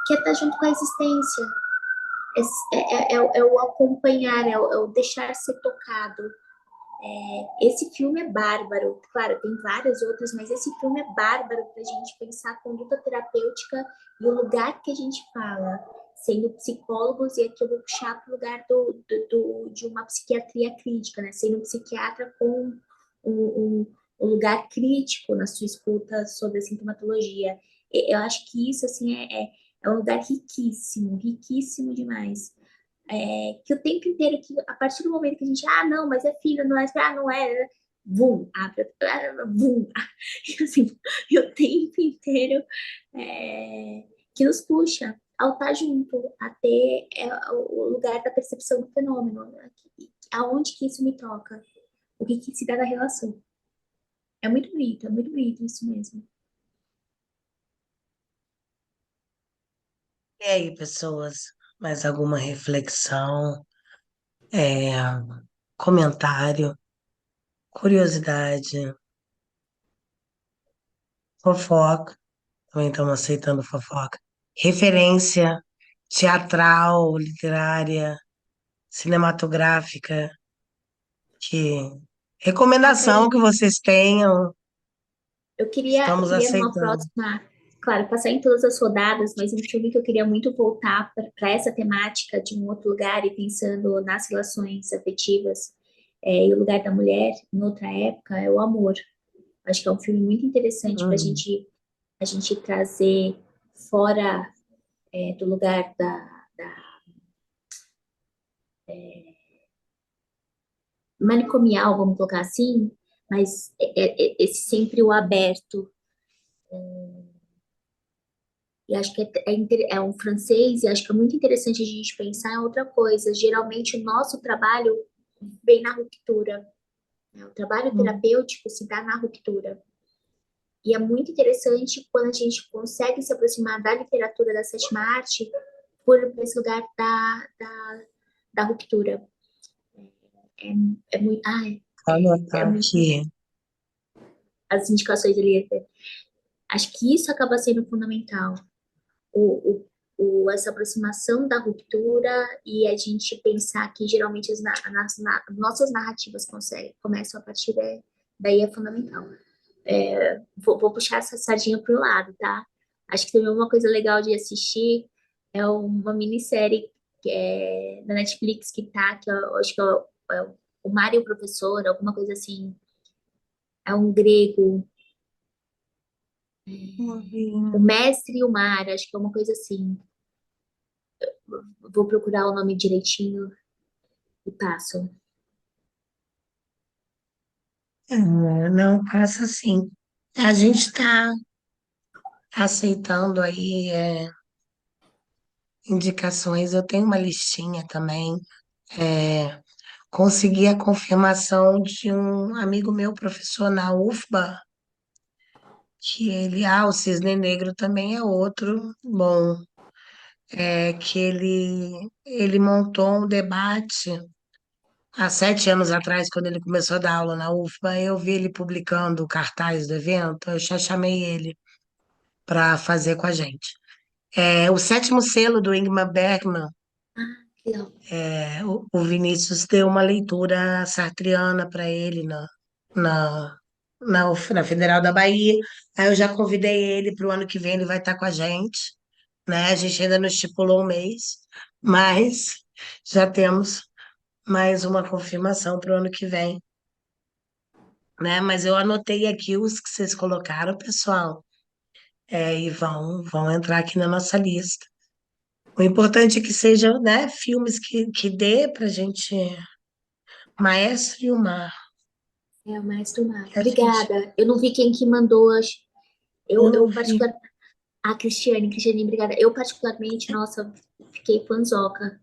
que é estar junto com a existência, é o acompanhar, é o deixar ser tocado. Esse filme é bárbaro, claro, tem várias outras, mas esse filme é bárbaro para a gente pensar a conduta terapêutica e o lugar que a gente fala, sendo psicólogos, e aqui eu vou puxar para o lugar de uma psiquiatria crítica, né? Sendo um psiquiatra com um lugar crítico na sua escuta sobre a sintomatologia. Eu acho que isso, assim, é um lugar riquíssimo, riquíssimo demais. Que o tempo inteiro, que a partir do momento que a gente, não, mas é filho, não é, não é, vum, abre, vum, e assim, e o tempo inteiro que nos puxa ao estar junto, a ter o lugar da percepção do fenômeno, né? Aonde que isso me toca, o que se dá na relação. É muito bonito isso mesmo. E aí, pessoas, mais alguma reflexão, é, comentário, curiosidade, fofoca? Também estamos aceitando fofoca. Referência teatral, literária, cinematográfica, que recomendação Nathalie, que vocês tenham, eu estamos queria numa aceitando. próxima, claro, passar em todas as rodadas, mas um filme que eu queria muito voltar para essa temática de um outro lugar e pensando nas relações afetivas e o lugar da mulher em outra época é O Amor. Acho que é um filme muito interessante para Uhum. a gente trazer fora do lugar da manicomial, vamos colocar assim, mas esse sempre o aberto. E acho que é um francês, e acho que é muito interessante a gente pensar em outra coisa. Geralmente, o nosso trabalho vem na ruptura, né? O trabalho Uhum. terapêutico se dá na ruptura. E é muito interessante quando a gente consegue se aproximar da literatura da sétima arte por esse lugar da ruptura. É muito. Vou É anotar muito. aqui. As indicações ali. Acho que isso acaba sendo fundamental. O essa aproximação da ruptura e a gente pensar que geralmente nossas narrativas começam a partir daí é fundamental. Vou puxar essa sardinha pro lado, tá? Acho que também uma coisa legal de assistir é uma minissérie que é da Netflix que eu acho que é o Mar e o Professor, alguma coisa assim. É um grego, o Mestre e o Mar, acho que é uma coisa assim. Vou procurar o nome direitinho e passo. Não, passa assim. A gente está aceitando aí indicações. Eu tenho uma listinha também. Consegui a confirmação de um amigo meu, professor na UFBA, que o Cisne Negro também é outro bom, que ele montou um debate há 7 anos atrás, quando ele começou a dar aula na UFBA. Eu vi ele publicando o cartaz do evento, eu já chamei ele para fazer com a gente. O Sétimo Selo, do Ingmar Bergman. Legal. O Vinícius deu uma leitura sartreana para ele na Federal da Bahia. Aí eu já convidei ele para o ano que vem, ele vai estar com a gente, né? A gente ainda não estipulou um mês, mas já temos mais uma confirmação para o ano que vem, né? Mas eu anotei aqui os que vocês colocaram, pessoal, e vão entrar aqui na nossa lista. O importante é que sejam, né, filmes que dê para a gente. Maestro e o Mar. É o Mestre e o Mar. A gente, Obrigada. Eu não vi quem que mandou. eu não Eu vi. particular. A Cristiane, obrigada. Eu particularmente, nossa, fiquei fanzoca.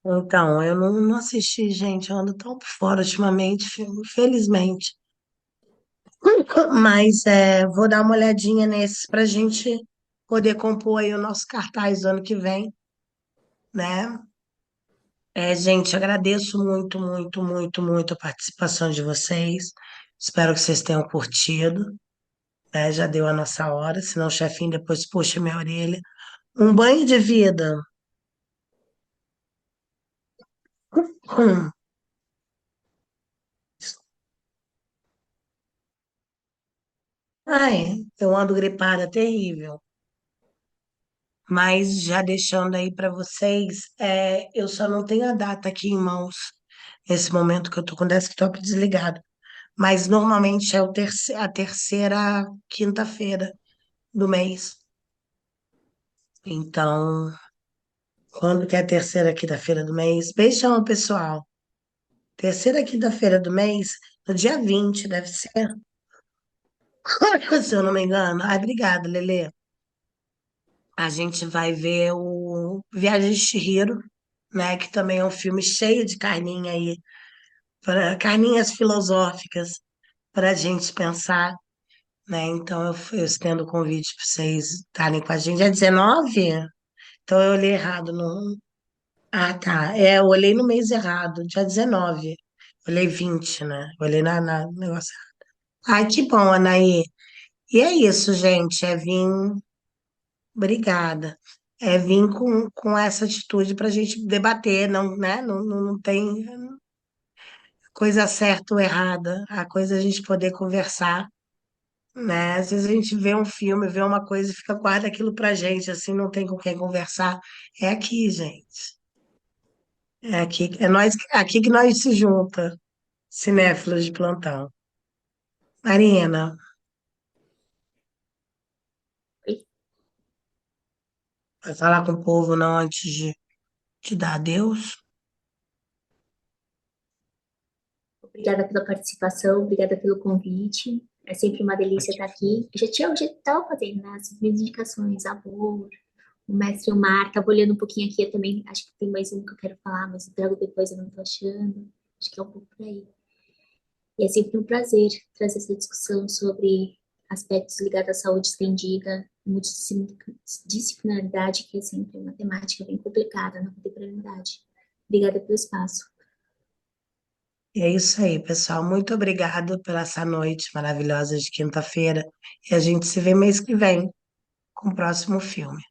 Então, eu não assisti, gente. Eu ando tão por fora ultimamente, felizmente. Mas vou dar uma olhadinha nesses para a gente poder compor aí o nosso cartaz do ano que vem, né? Gente, agradeço muito, muito, muito, muito a participação de vocês. Espero que vocês tenham curtido, né? Já deu a nossa hora, senão o chefinho depois puxa minha orelha. Um banho de vida. Hum. Ai, eu ando gripada terrível. Mas já deixando aí para vocês, eu só não tenho a data aqui em mãos nesse momento que eu tô com o desktop desligado. Mas normalmente é a terceira quinta-feira do mês. Então, quando que é a terceira quinta-feira do mês? Beijão, pessoal. Terceira quinta-feira do mês, no dia 20 deve ser. Se eu não me engano. Ai, obrigada, Lelê. A gente vai ver o Viagem de Chihiro, né? Que também é um filme cheio de carninha aí, carninhas filosóficas para a gente pensar, né? Então eu estendo o convite para vocês estarem com a gente. É 19? Então eu olhei errado no. Ah, tá. Eu olhei no mês errado, dia 19. Olhei 20, né? Olhei na negócio. Ai, que bom, Anaí. E é isso, gente. Obrigada. Vim com essa atitude para a gente debater, não, né? Não tem coisa certa ou errada. A coisa é a gente poder conversar, né? Às vezes a gente vê um filme, vê uma coisa e fica guarda aquilo pra gente, assim, não tem com quem conversar. É aqui, gente. É aqui, é nós, aqui que nós se junta, cinéfilos de plantão. Marina, vai falar com o povo não antes de dar adeus? Obrigada pela participação, obrigada pelo convite. É sempre uma delícia estar aqui. Eu já estava fazendo, né, as minhas indicações, Amor, o Mestre e o Mar. Estava olhando um pouquinho aqui, eu também acho que tem mais um que eu quero falar, mas eu trago depois, eu não estou achando. Acho que é um pouco por aí. E é sempre um prazer trazer essa discussão sobre aspectos ligados à saúde estendida, multidisciplinaridade, que é sempre uma temática bem complicada na contemporaneidade. Obrigada pelo espaço. É isso aí, pessoal. Muito obrigado pela essa noite maravilhosa de quinta-feira. E a gente se vê mês que vem. com o próximo filme.